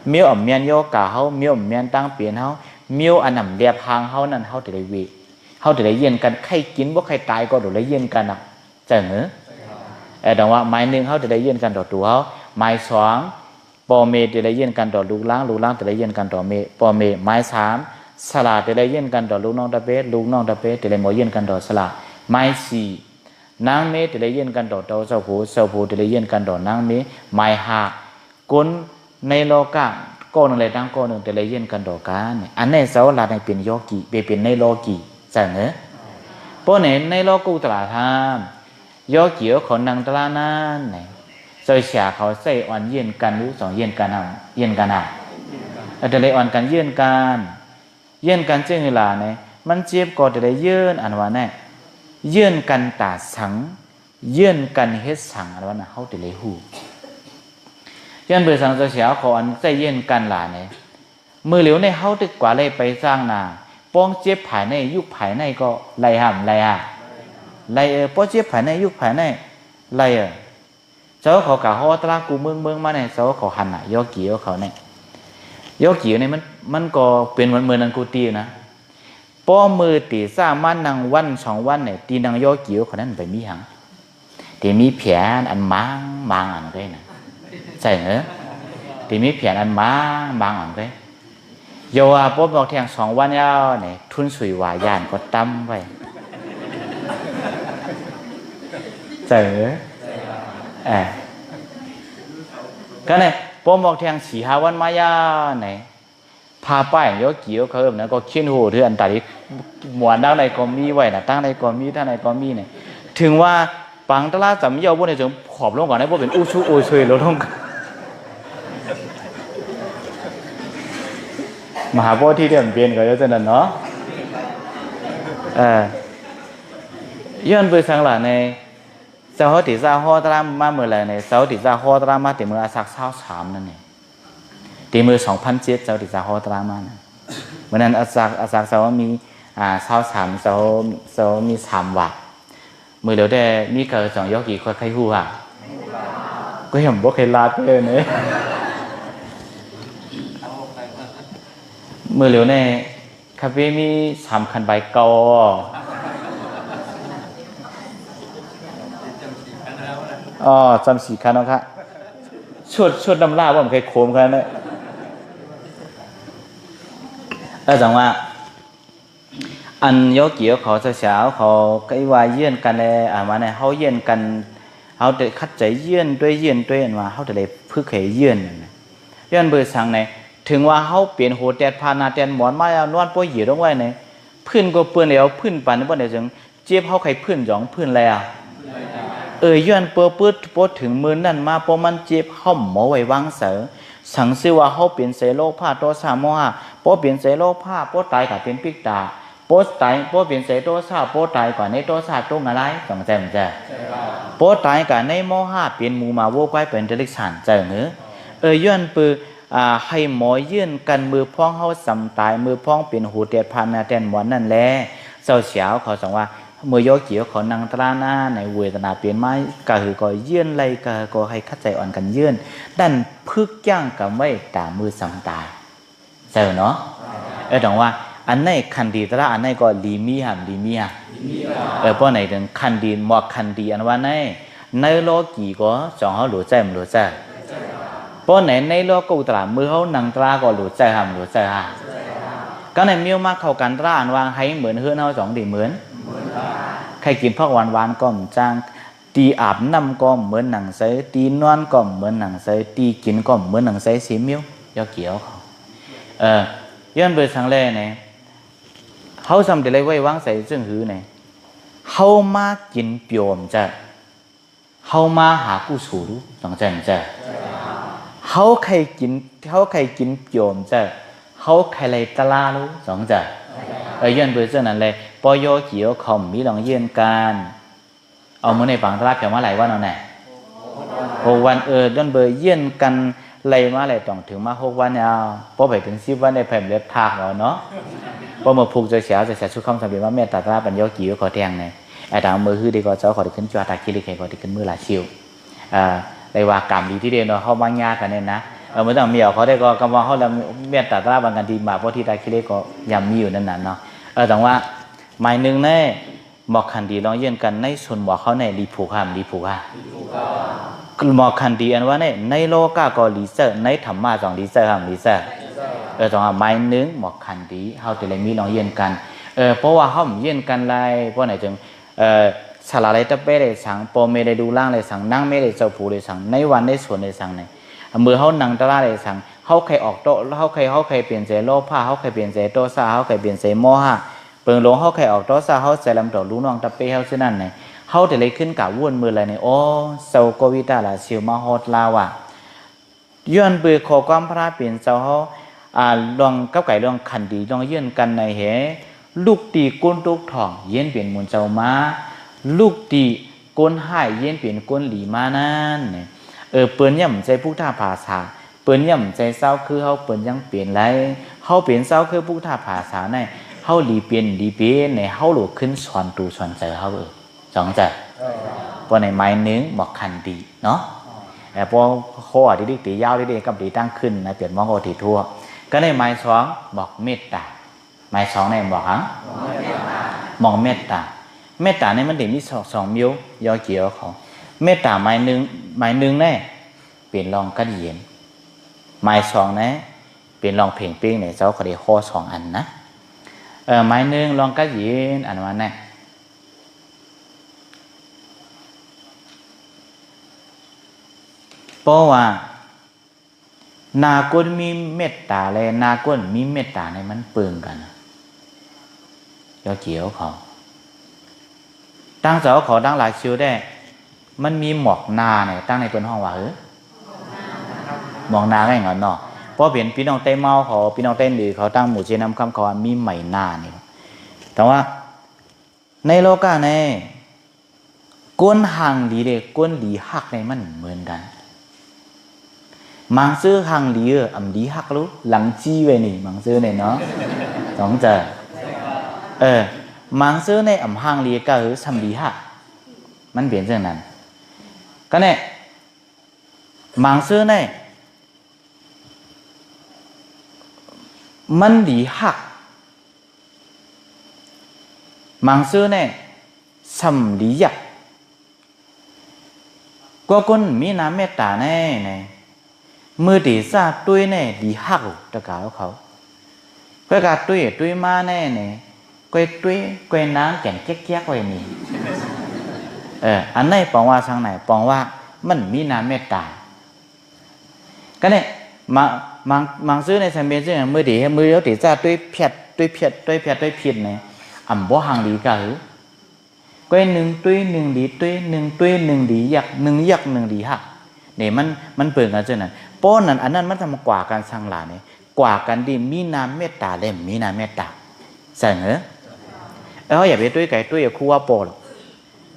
เมียวอ่ำเมียนโยกาเขาเมียวอ่ำเมียนตั้งเปลี่ยนเขาเมียวอันนำเรียบหางเขานั่นเขาจะได้วีเขาจะได้เยี่ยนกันใครกินว่าใครตายก็ดูได้เยี่ยนกันอ่ะใจเหนือแต่ว่าไม้นึงเขาจะได้เยี่ยนกันต่อตัวเขาไม้สองปอเมจะได้เยี่ยนกันต่อลูกล้างจะได้เยี่ยนกันต่อเมปอเมไม้สามสลาจะได้เยี่ยนกันต่อลูกน้องตะเป้จะได้หมอเยี่ยนกันต่อสลาไม้สี่นางเมจะได้เยี่ยนกันต่อเจ้าผู้จะได้เยี่ยนกันต่อนางเมไม้ห้าคนในโลกาก็หนึ่งเลยตั้งก็หนึ่งจะได้เยี่ยนกันต่อกันอันนี้เสาหลักในเป็นยอกีเป็นในโลกีใช่ไหมเพราะในโลกูตลาดทามยอกีของนางตลาดนั้นเนี่ยโดยเฉพาะเขาใส่อ่อนเยี่ยนกันหรือสองเยี่ยนกันแต่เลยอ่อนกันเยี่ยนกันเจ้าเวลาเนี่ยมันเจ็บก็จะได้เยื่นอันว่าเนี่ยเยื่นกันตาสังเยื่นกันเฮ็ดสังอันว่าน่ะเขาจะเลยหูเยื่นเบอร์สังโดยเฉพาะเขาอันใส่เยื่นกันหลาเนี่ยมือเหลียวในเขาตึกกว่าเลยไปสร้างนาป้องเจ็บภายในยุบภายในก็ไล่ห้าม ไล่ป้อเจี๊ยบภายในยุคภายในไล่เจ้าเขากะฮอตรากูเมืองมาเนี่ยเจ้าเขาหันอ่ะย่อเกี่ยวเขาเนี่ยย่อเกี่ยวเนี่ยมันก็เป็นเหมือนนันกูตีนะป้อมือตีซ่ามันนางวัน2 วันเนี่ยตีนางย่อเกี่ยวเขานั้นไปมีหังตีมีแผลอันมางอันก็นะใช่เหรอตีมีแผลอันมางอันก็โยอาป้อบอกเที่ยง2 วันยาวเนี่ยทุนสุยวายานก็ตั้มไว้ใช่เหรอก็เนี่ยป้อบอกเที่ยง4-5 วันมายาเนี่ยพาป้ายย่อเกี่ยวเขาแบบนั้นก็เขียนโหเถื่อนแต่ที่หมวนด้านใดก็มีไว้นะตั้งใดก็มีท่านใดก็มีเนี่ยถึงว่าปังตลาดจำเยาบุญในถึงขอบลงก่อนให้พวกเป็นอู้ชู้โอยช่วยลดลงมหาโพธิเด่นเปลี่ยนก็เยอะจนนั้นเนาะย้อนไปสังหลังในเจ้าติซาฮอตรามาเมื่อไรในเจ้าติซาฮอตรามาติมืออาศัก23นั่นเองตีมือ2007เจ้าติซาฮอตรามานะเมื่อนั้นอาศักเจ้ามี23เจ้ามี3 วักมือเดี๋ยวได้มีเกิด2 ยกกี่คนใครหูอ่ะก็เห็นบอกใครลาดเลยเนี่ยมือเหลียวในคาเฟ่มี3 คันใบเก่าจำ4 คันนะครับชุดน้ำลาว่ามันเคยโคมกันเลยจังว่าอันยกเกี่ยวเขาเช้าเขาไอ้ว่าเยี่ยนกันเลยมาเนี่ยเขาเยี่ยนกันเขาจะคัดใจเยี่ยนด้วยมาเขาจะเลยพึ่งเคยเยี่ยนเบอร์สั่งในถึงว่าเขาเปลี่ยนโหดแดดพานาแดดหมอนมาเอานวดป่วยเหยียดลงไว้เนี่ยพื้นก็เปื้อนแล้วพื้นปั่นนี่บ่ได้จังเจี๊ยบเขาใครพื้นหยองพื้นแล้วย้อนเปื้อปื้ดปดถึงมือนั่นมาพอมันเจี๊ยบเขาหมอไว้วางเสือสังสิว่าเขาเปลี่ยนเสโลผ้าตัว3 โมหะพอเปลี่ยนเสโลผ้าพอตายกับเป็นปิกตาโพสตายโพเปลี่ยนเสโตซาโพตายกว่าในโตซาตรงอะไรสองใจมันจะโพตายกว่าในโมหะเปลี่ยนมูมาโวไว้เป็นเดลิกชันใจเนื้อย้อนปือให้หมอยื่นกันมือพ้องเฮาสำตายมือพ้องเป็นหูเตียดพันนาแตนหมอนนั่นแหละเจ้าเสียวเขาสั่งว่ามือยกเกี่ยวเขานั่งตราหน้าในเวทนาเปลี่ยนไม้ก็คือก็ยื่นไรก็ให้คัดใจอ่อนกันยื่นดันพึกย่างกับไม่ตามือสำตายเจ้าเนาะดังว่าอันไหนคันดีตระอันไหนก็ลีมีหามลีมีอ่ะเพราะไหนถึงคันดีหมอกคันดีอันว่าในโลกีก็สองเขาหลุดใจมันหลุดใจเพราะไหนในโลกูตระมือเขานังตระก็หลุดใจหามหลุดใจฮะก็ในมิวมาเข้ากันตระอันวางให้เหมือนเฮือนเขา2 ดีเหมือนใครกินพอกหวานก็เหมือนจางตีอาบน้ำก็เหมือนหนังใสตีนอนก็เหมือนหนังใสตีกินก็เหมือนหนังใสสีมิวยอเกี่ยวเขาย้อนไปทางแรกเนี่ยเขาทำแต่ไรไว้วางใส่ซึ่งหือเนี่ยเขามากินเปียวมจะเขามาหากู้สูรู้สองใจมันจะเขาใครกินเปียวมจะเขาใครเลยตะลารู้สองจะย้อนไปเรื่องนั้นเลยปอยเกี่ยวเขามีลองเยี่ยนกันเอามือในฝั่งตะลาเกี่ยวมาหลายวันเอาไหน6 วันย้อนไปเยี่ยนกันไล่มาเลยต้องถึงมา6 วันเอาพอไปถึง10 วันได้แผ่นเล็บทากแล้วเนาะพอมาผูกจะเสียชุดคำสำเร็จว่าแม่ตาตาปัญญากี่ก็ขอแทงเนี่ยไอ้ทางมือคือดีก็เจ้าขอได้ขึ้นจวดตาคิริเคก็ได้ขึ้นมือหลายชิวได้ว่ากรรมดีที่เดียวเนาะเขาบางยากันเนี่ยนะไม่ต้องมีเขาได้ก็กำว่าเขาแล้วแม่ตาตาบางกันดีมาเพราะที่ตาคิริก็ยังมีอยู่นั่นน่ะเนาะแต่ว่าหมายหนึ่งเนี่ยหมอกขันดีลองเยี่ยนกันในส่วนหมอกเขาเนี่ยรีผูกห้ามรีผูกห้าหมอกขันดีอันว่าเนี่ยในโลกาก็รีเซอร์ในธรรมะ2 รีเซอร์ห้ามรีเซอร์ตรงหมายหนึ่งหมอกขันดีเขาจะเลยมีลองเยี่ยนกันเพราะว่าเขาเยี่ยนกันไรเพราะไหนจึงสลายตะเป้เลยสั่งโปเมเลยดูล่างเลยสั่งนั่งไม่เลยเจ้าผู้เลยสั่งในวันในส่วนเลยสั่งเนี่ยมือเขานั่งตะล่าเลยสั่งเขาเคยออกโต๊ะเขาเคยเปลี่ยนเสโลผ้าเขาเคยเปลี่ยนเสโตซาเขาเคยเปลี่ยนเสโมหะเปิงหลงเขาเคยออกโต๊ะซาเขาใส่ลำตัวรู้น้องตะเป้เขาเช่นนั้นเนี่ยเขาจะเลยขึ้นกับวุ่นมืออะไรเนี่ยโอ้เซาโกวิตาละชิวมาฮอดลาวะย้อนเบื่อขอความพระเปลี่ยนเจ้าเขาลองกับไก่ลองขันดีลองเยื่อนกันในเหลูกตีก้นตุกทองเย็นเปลี่ยนมุนเจ้ามาลูกตีก้นหายเย็นเปลี่ยนก้นหลีมานั่นเนี่ยเปิ้นย่ำใจผู้ท่าภาษาเปิ้นย่ำใจเศร้าคือเขาเปิ้นยังเปลี่ยนไรเขาเปลี่ยนเศร้าคือผู้ท่าภาษาในเขาหลีเปลี่ยนในเขาหลุดขึ้นสอนตูสอนใจเขา สองใจพอในไม้นึงบอกคันดีเนาะแต่พอโคอดีตียาวดีกับดีตั้งขึ้นนะเปลี่ยนมองโอทีทั่วก็ในไม้สองบอกเมตตาไม้สองในบอกหังมองเมตตาเมตตาในมันเด็มีสองมิ้วยอเกี่ยวของเมตตาไม้นึงแน่เปลี่ยนลองกัดเย็นไม้สองนะเปลี่ยนลองเพ่งเป้งเนี่ยเจ้าเขาได้ข้อสองอันนะไม้นึงลองกัดเย็นอันวันนี้เพราะว่านากุนมีเมตตาเลยนากุนมีเมตตาในมันเปลืองกันยอเกี่ยวเขาตั้งเจ้าเขาตั้งหลายชิวได้มันมีหมอกนาเนี่ยตั้งในเป็นห้องว่าหมอกนาไม่เงาเนาะเพราะเห็นพี่น้องเต้เมาเขาพี่น้องเต้นดีเขาตั้งหมู่เชนำคำเขาว่ามีไหมนาเนี่ยแต่ว่าในโลกาในก้นห่างดีเด็กก้นดีหักในมันเหมือนกันมังซื้อห่างดีอ่ำดีหักรู้หลังจี้ไว้นี่มังซื้อเนี่ยเนาะสองเจมังซื้อในอ่ำห่างดีก็คือทำดีหักมันเปลี่ยนเรื่องนั้นก็เนี่ยมังซื้อในมันดีหักมังซื้อในทำดียักก็คนมีน้ำเมตตาแน่เนี่ยมือตีซาตุ้ยแน่ดีหักตะกาวเขาเพื่อการตุ้ยมาแน่เนี่ยก้อยน้ำแก่นแก๊กๆไว้นี่อันไหนปองว่าทางไหนปองว่ามันมีน้ำเมตตาก็เนี่ยมังซื้อในสัมเบนซื้อมือตีมือเดียวตีซาตุ้ยเพียดเนี่ยอ่ำบ่ห่างดีก็คือก้อยหนึ่งตุ้ยหนึ่งดีตุ้ยหนึ่งดียักหนึ่งดีหักเนี่ยมันเปิดกันเจ้านั้นป้อนนั้นอันนั้นมันทำกว่าการสังหลาเนี่ยกว่ากันดีมีน้ำเมตตาเล่มมีน้ำเมตตาใช่เหรออย่าไปตุ้ยไก่ตุ้ยอย่าคู่ว่าโปร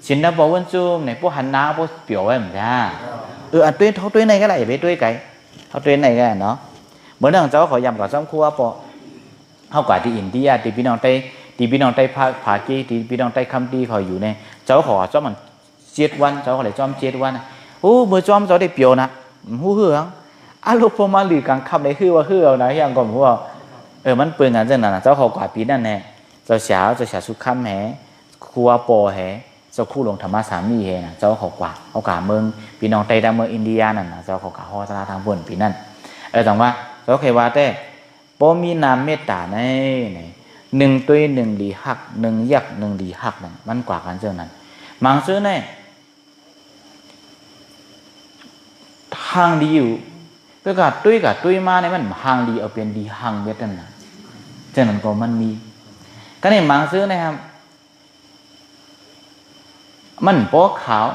สินดาบอกวันจูเนี่ยพวกหันน้าพวกเปี่ยวไว้เหมือนกันตุ้ยเท่าตุ้ยในก็ได้อย่าไปตุ้ยไก่เท่าตุ้ยในก็ได้เนาะเหมือนอย่างเจ้าขอยำกับซ้อมคู่ว่าโปรเท่ากว่าที่อินเดียที่พี่น้องไต้ผากีที่พี่น้องไต้คำดีเขาอยู่เนี่ยเจ้าขอซ้อมมัน7 วันเจ้าขอเลยซ้อม7 วันโอ้เมื่อซ้อมเจ้าได้เปี่ยวนะหูเหืองลูกพอมาหรือกลางค่ำในคือว่าเอานะอย่างก่อนว่ามันเปลืองกันจังนั้นเจ้าเขากว่าปีนั่นแน่เจ้าเฉาสุขค่ำแห่ครัวโปแห่เจ้าคู่ลงธรรมะสามีแห่นะเจ้าเขากว่าเมืองพี่น้องไต้ดำเมืองอินเดียนั่นนะเจ้าเขากว่าฮอตราทางบนปีนั่นแต่ว่าเจ้าเคยว่าแต่พอมีน้ำเมตตาในหนึ่งตุ้ยหนึ่งดีหักหนึ่งยักหนึ่งดีหักนั่นมันกว่ากันเจ้านั้นมังซื้อในทางดีอยู่เพื่อการตุ้ยมาในมันห่างดีเอาเป็นดีห่างเวทนั่นนะเจ้านั้นก็มันมีก็ในมังซื้อนะครับมันโป๊ขาว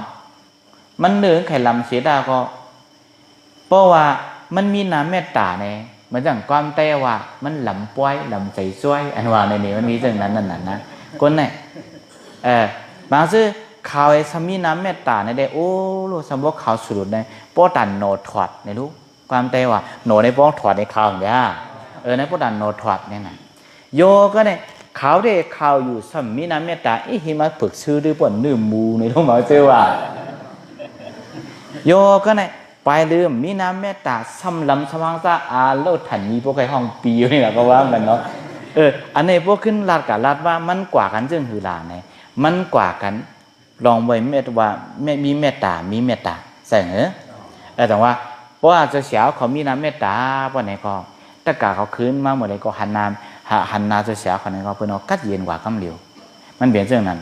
มันเนื้อไข่ลำเสียดาก็เพราะว่ามันมีน้ำเมตตาเนี่ยมันจังความแต่ว่ามันลำป้อยลำใจช่วยอันว่าในนี้มันมีเรื่องนั้นนะคนเนี่ยบางซื้อข่าวไอ้สามีน้ำเมตตาในได้โอ้ลูกสมบูรณ์ข่าวสุดในป้อตันโนถอดในลูกความแต่ว่าโนในป้องถอดในข่าวอย่างเงี้ยในป้อตันโนถอดเนี่ยนะโยก็เนี่ยข่าวได้ข่าวอยู่สามีน้ำเมตตาหิมะฝึกชื่อด้วยป้อนนื้อมูในลูกหมอเจ้าว่าโยก็เนี่ยไปลืมมีน้ำเมตตาซ้ำลำสว่างซาโลถันมีพวกใครห้องปีอยู่นี่แหละก็ว่ากันเนาะอันนี้พวกขึ้นลาดกับลาดว่ามันกว่ากันจึงคือลาเนี่ยมันกว่ากันลองไว้เมตว่ามีเมตตาใส่เหรอแต่ว่าเพราะว่าเจ้าเสียวเขามีน้ำเมตตาเพราะไหนก็ตะกาเขาคืนมาเมื่อไรก็หันนาเจ้าเสียวเขาเนี่ยก็เพิ่นเอากัดเย็นกว่ากำเหลียวมันเปลี่ยนเรื่องนั้น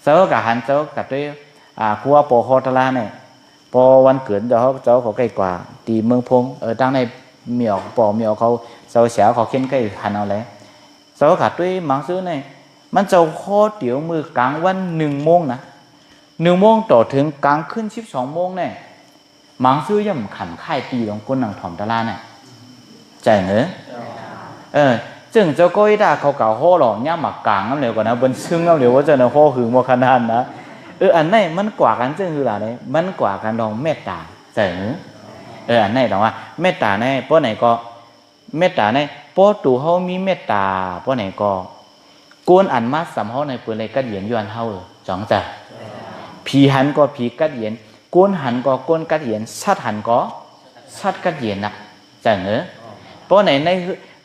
เจ้ากับหันเจ้ากับด้วยครัวโปโคตลาเนี่ยพอวันเกิดเจ้าเขาใกล้กว่าตีเมืองพงตั้งในเมียวเขาเจ้าเสียวเขาเข็นใกล้หันเอาเลยเจ้ากับด้วยมังซื้อเนี่ยมันเจ้าโคตรเดี๋ยวมือกลางวัน1 โมงนะ1 โมงต่อถึงกลางขึ้น12 โมงเนี่ยมังซื้อย่ำขันไข่ตีลงก้นหนังถ่อมตะลาเนี่ยใจเหรอจึงเจ้าก้อยด่าเขาเก่าโห่หล่อย่ำหมักกลางน้ำเหลวก่อนนะบนซึ่งน้ำเหลวว่าจะนะโห่หึงโมขนาดนะอันไหนมันกว่ากันจึงคืออะไรมันกว่ากันลองเมตตาใจเหรออันไหนลองว่าเมตตาในเพราะไหนก็เมตตาในเพราะตู่เขามีเมตตาเพราะไหนก็กวนอันมาสำเขาในปืนเลยกัดเหยียนยวนเฮาจังจ้ะ ผีหันก็ผีกัดเย็นก้นหันก็ก้นกัดเย็นสัตว์หันก็สัตว์กัดเย็นนะจังเนอะเพราะ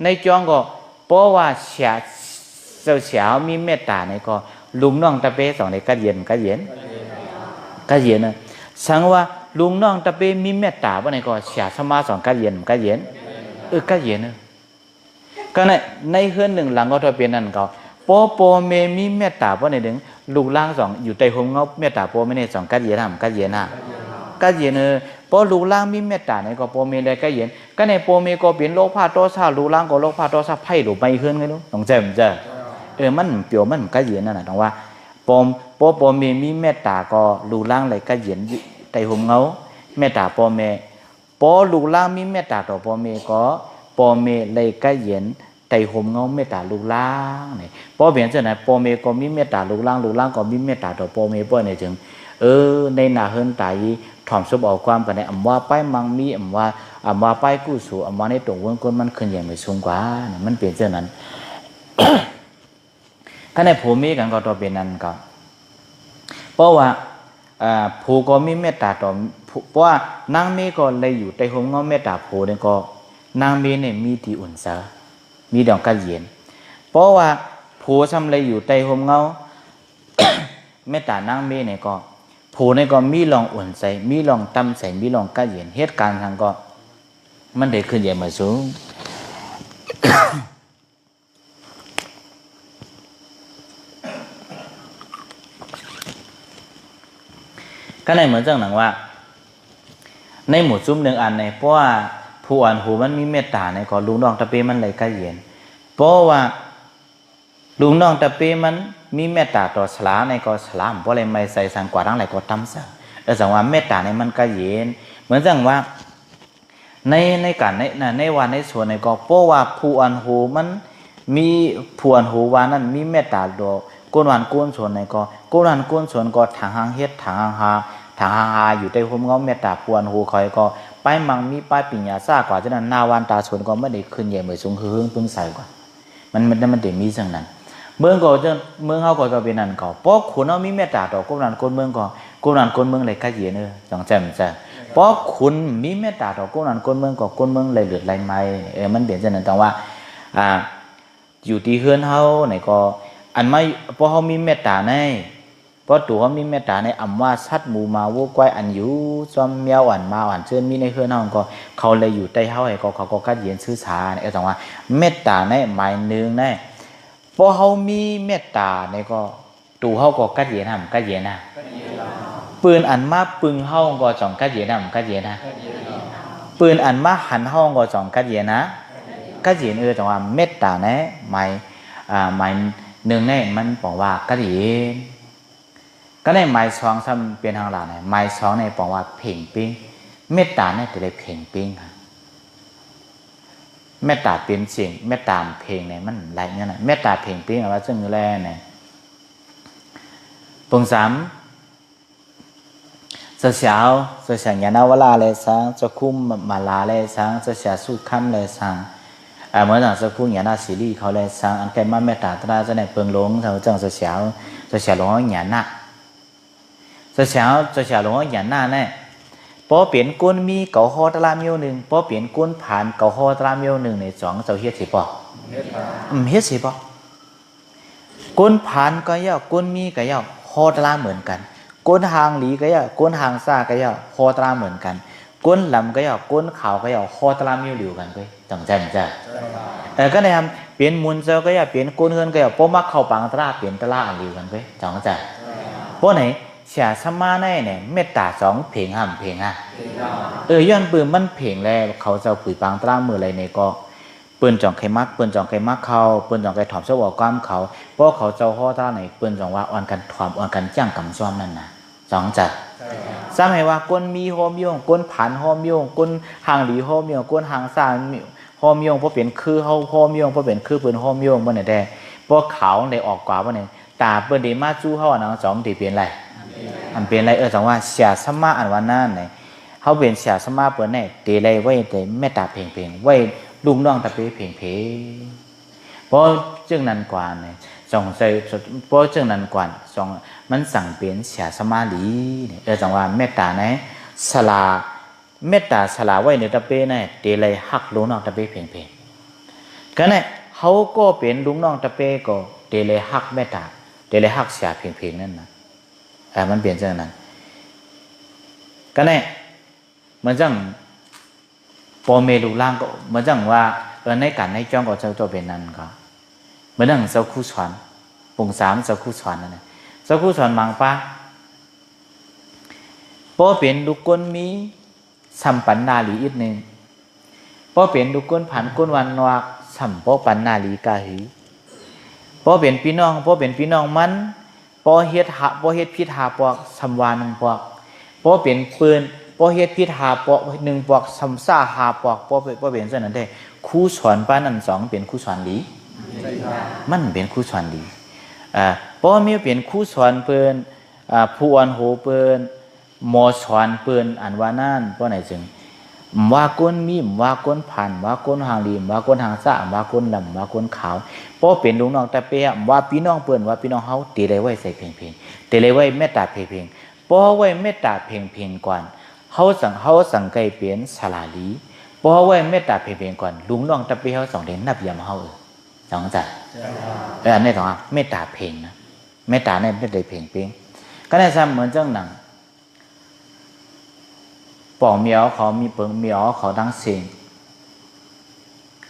ในจองก็เพราะว่าเสียวมีเมตตาในก็ลุงน้องตะเปสองในกัดเย็นนะสังว่าลุงน้องตะเปมีเมตตาเพราะในก็เสียสมาสองกัดเย็นกัดเย็นเนอะก็ในเฮือนหนึ่งหลังก็ทอเป็นนั่นก็ปอเมมีเมตตาเพราะในหนึ่งลูกล่างสองอยู่ใต้ห่มเงาเมตตาปอไม่ในสองกัดเย็นทำกัดเย็นพอลูกล่างมีเมตตาในก็ปอเมได้กัดเย็นก็ในปอเมก็เป็นโลภะโทสะลูกล่างก็โลภะโทสะไพ่หลุดไปเฮือนไงลูกต้องเจมมันเปียวมันกัดเย็นนั่นแหละต้องว่าปอเมมีเมตตาก็ลูกล่างเลยกัดเย็นใต้ห่มเงาเมตตาปอเมปอลูกล่างมีเมตตาต่อปอเมก็ปอเมเลยกัดเย็นใต้ห่มเงาเมตตาลูกล่างนี่ปอเปลี่ยนเช่นไหนปอเมก็มีเมตตาลูกล่างก็มีเมตตาต่อปอเมป้อในถึงในหน้าเฮือนตายถ่อมซุบเอาความไปในอำว่าไปมังมีอำว่าไปกู้สู่อำว่าในตรงเวงก้นมันขึ้นอย่างไม่สูงกว่ามันเปลี่ยนเช่นนั้นก็ในผู้มีกันก็ตัวเป็นนั้นก็เพราะว่าผู้ก็มีเมตตาต่อเพราะว่านางเมก็เลยอยู่ใต้ห่มเงาเมตตาผู้เนี่ยก็นางเมเนี่ยมีที่อุ่นเสามีดอกกัดเย็นเพราะว่าผู้ทำเลยอยู่ใต้ห่มเงา เมตตานางเมเนี่ยก็ผู้เนี่ยก็มีลองอุ่นใส่มีลองตำใส่มีลองกัดเย็นเหตุการณ์ทางก็มันได้ขึ้นใหญ่มาสูง ก็ในเหมือนเรื่องหนังว่าในหมู่ซุ้มหนึ่งอันในเพราะว่าผู้อ่านหูมันมีเมตตาในก็ลุงน้องตะเปมันเลยกัดเย็นเพราะว่าลุงน้องตะเปมันมีเมตตาต่อสลาในก็สลามเพราะอะไรไม่ใส่สังกว่าทั้งหลายก็ตั้มซะสังว่าเมตตาในมันกัดเย็นเหมือนอย่างว่าในการในวันในส่วนในก็เพราะว่าผู้อ่านหูมันมีผู้อ่านหูวานั้นมีเมตตาต่อก้นวันก้นส่วนในก็ก้นวันก้นส่วนก็ทางหางเฮ็ดทางหางหาอยู่ใต้ห่มเงาเมตตาผู้อ่านหูคอยก็ไปมังมีป้ายปิญญาซ่ากว่าฉะนั้นนาวันตาส่วนก็ไม่ได้ขึ้นใหญ่เหมือนสูงคือพึ่งใส่กว่ามันได้มีสิ่งนั้นเมืองก็จะเมืองเขาก็จะเป็นนั่นก็เพราะคุณเอามีเมตตาต่อก้นวันก้นเมืองก็ก้นวันก้นเมืองเลยกัดเย็นจังแจ่มจ้ะเพราะคุณมีเมตตาต่อก้นวันก้นเมืองก็ก้นเมืองเลยเลือดไหลไหมมันเปลี่ยนฉะนั้นแต่ว่าอยู่ที่เฮือนเฮาไหนก็อันไม่เพราะเขามีเมตตาในเพราะตัวเขามีเมตตาในอำว่าสัตว์หมู่มาวัวควายอันอยู่ซ้อมเมียวอันมาอันเชิญมีในเฮือนเฮาก็เขาเลยอยู่ใต้เฮาให้เขาก็กัดเย็นซื่อสาเนี่ยแต่ว่าเมตตาในหมายนึงในเพราะเขามีเมตตาในก็ตัวเฮาก็กัดเย็นห้ามกัดเย็นนะปืนอันมาปึงเฮาก็จ่องกัดเย็นห้ามกัดเย็นนะปืนอันมาหันเฮาก็จ่องกัดเย็นนะกัดเย็นแต่ว่าเมตตาในหมายหนึ่งในมันบอกว่ากัดเย็นก็ในหมายสองซ้ำเป็นทางหลังเนี่ยหมายสองในบอกว่าเพ่งปิ้งเมตตาเนี่ยจะได้เพ่งปิ้งค่ะเมตตาเป็นสิ่งเมตตาเพลงเนี่ยมันอะไรเนี่ยนะเมตตาเพลงปิ้งอะไรซึ่งแรกเนี่ยปุ่งสามเสียวญาณวลาเลยสังจะคุ้มมาลาเลยสังจะเสียสุขันเลยสังเมื่อหลังจะคุ้มญาณสีรีเขาเลยสังอันแก่มาเมตตาตราจะในเปิงหลงเขาจังจะเสียวหลงญาณจะเสียวหลงญาณเนี่ยพอเปลี่ยนก้นมีเก่าหอตราเมียวหนึ่งพอเปลี่ยนก้นผ่านเก่าหอตราเมียวหนึ่งในสองเจ้าเฮ็ดสิปอเฮ็ดสิปอก้นผ่านก็ย่อก้นมีก็ย่อหอตราเหมือนกันก้นหางหลีก็ย่อก้นหางซ่าก็ย่อหอตราเหมือนกันก้นลำก็ย่อก้นขาวก็ย่อหอตราเมียวเดียวกันไปจังใจมันจะก็ในทำเปลี่ยนมุนเจ้าก็ย่อเปลี่ยนก้นเฮือนก็ย่อโปมักเข้าปังตราเปลี่ยนตราอันเดียวกันไปจังใจเพราะไหนเสียสมาในเนี่ยเมตตาสองเพลงห้ามเพลงฮะย้อนปืนมันเพลงแล้วเขาจะขุยปังตรามืออะไรเนี่ยก็ปืนจ่องไข่มักปืนจ่องไข่มักเขาปืนจ่องไข่ถอมเสวอก้ามเขาเพราะเขาเจ้าห่อตาไหนปืนจ่องว่าอ่อนกันถอมอ่อนกันจ้างกำซ้อมนั่นนะสองจัดซ้ำให้ว่าก้นมีโฮมโยงก้นผ่านโฮมโยงก้นหางหลีโฮมโยงก้นหางซ่าโฮมโยงเพราะเปลี่ยนคือเขาโฮมโยงเพราะเปลี่ยนคือปืนโฮมโยงเมื่อไหร่แต่เพราะเขาได้ออกกว่าเมื่อไหร่ตาเปิ้นดีมาจู้เขาหนังสองตีเปลี่ยนไรอันเป็นไรจังว่าเสียสมาอันวันนั้นเนี่ยเขาเป็นเสียสมาเปิ้นเนี่ยเตะไรไว้แต่เมตตาเพ่งไว้ลุงน้องตะเปเพ่งเพราะจึงนั้นกว่าเนี่ยส จงใส่เพราะเจ้านั้นก่อนจงมันสั่งเปลี่ยนเสียสมาลีจังว่าเมตตาในสลาเมตตาสลาไว้ในตะเป้เนี่ยเดลัยหักลุงน้องตะเป้เพ่งๆก็เนี่ยเขาก็เป็นลุงน้องตะเป้ก็เดลัยหักเมตตาเดลัยหักเสียเพ่งๆนั่นนะมันเปลี่ยนเช่นนั้นก็เนี่ยเหมือนจังพอเมลูล่างก็เหมือนจังว่าในการในจ้องก็จะตัวเป็นนั้นก็เหมือนจังเจ้าคู่สอนปุ่งสามเจ้าคู่สอนนั่นแหละเจ้าคู่สอนมังป้าพอเป็นลูกก้นมีสัมปันนาลีอีกหนึ่งพอเป็นลูกก้นผ่านก้นวันนวักสัมพอปันนาลีกาหือพอเป็นพี่น้องมันพอเฮ็ดพิธาปอกสัมวานึงปอกพอเป็นปืนพอเฮ็ดพิธาปอกหนึ่งปอกสัมซาหาปอกพอเป็นเช่นนั้นได้ครูสอนป้านั่นสองเป็นครูสอนดีมันเป็นครูสอนดีพอมีเป็นครูสอนเปิ้นผู้อ่อนโหเปิ้นหมอสอนเปิ้นอันว่านั่นเพราะไหนจึงว่าก้นมีว่าก้นผ่านว่าก้นหางลีมว่าก้นหางซ่าว่าก้นลำว่าก้นขาวพอเป็นลุงน้องตะเปียว่าพี่น้องเปิ้นว่าพี่น้องเฮาตีเลยไว้ใส่เพ่งตีเลยไว้เมตตาเพ่งพอไว้เมตตาเพ่งก่อนเฮาสังไกเปลี่ยนสลาลีพอไว้เมตตาเพ่งก่อนลุงน้องตะเปียเฮาสองเด่นนับยามเฮาสองจ้ะอันนี้สองเมตตาเพ่งนะเมตตาเนี่ยไม่ได้เพ่งก็ได้ซ้ำเหมือนจังหนังปอกเมียวเขามีเปิงเมียวเขาดังเสียง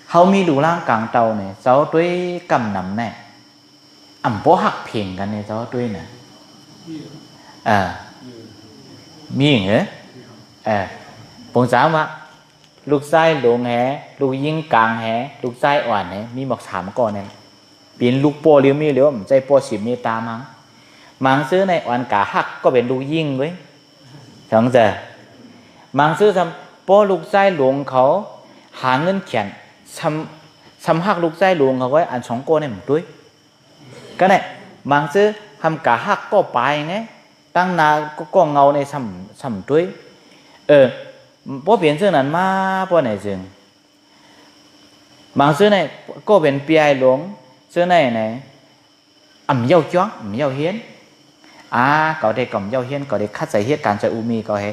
เขามีดูร่างกลางเตาเนี่ยเจ้าด้วยกำนำแน่โปหักเพ่งกันเนี่ยเจ้าด้วยน่ะมีเหรอผมถามว่าลูกไส้หลงแหลูกยิงกลางแหลูกไส้อ่อนแหมีหมอกถามก่อนเนี่ยเป็นลูกโปเลี้ยวมีเลี้ยวใจโปสิบเมตามังซื้อในอ่อนกาหักก็เป็นลูกยิงเว้ยสองเจมังซื้อโปลูกไส้หลวงเขาหาเงินเขียนซ้ำหักลูกไส้หลวงเขาไว้อันสองโกเนี่ยมันด้วยก็เนี่ยมังซื้อทำกาหักก็ไปไงตั้งนาก็เงาในซ้ำด้วยพอเปลี่ยนเสื้อนั้นมาพอไหนจึงบางเสื้อไหนก็เป็นปีไอหลวงเสื้อไหนเย้าจ้องเย้าเฮียนก็ได้กล่อมเย้าเฮียนก็ได้คัดใส่เฮียการใส่อุมีก็ให้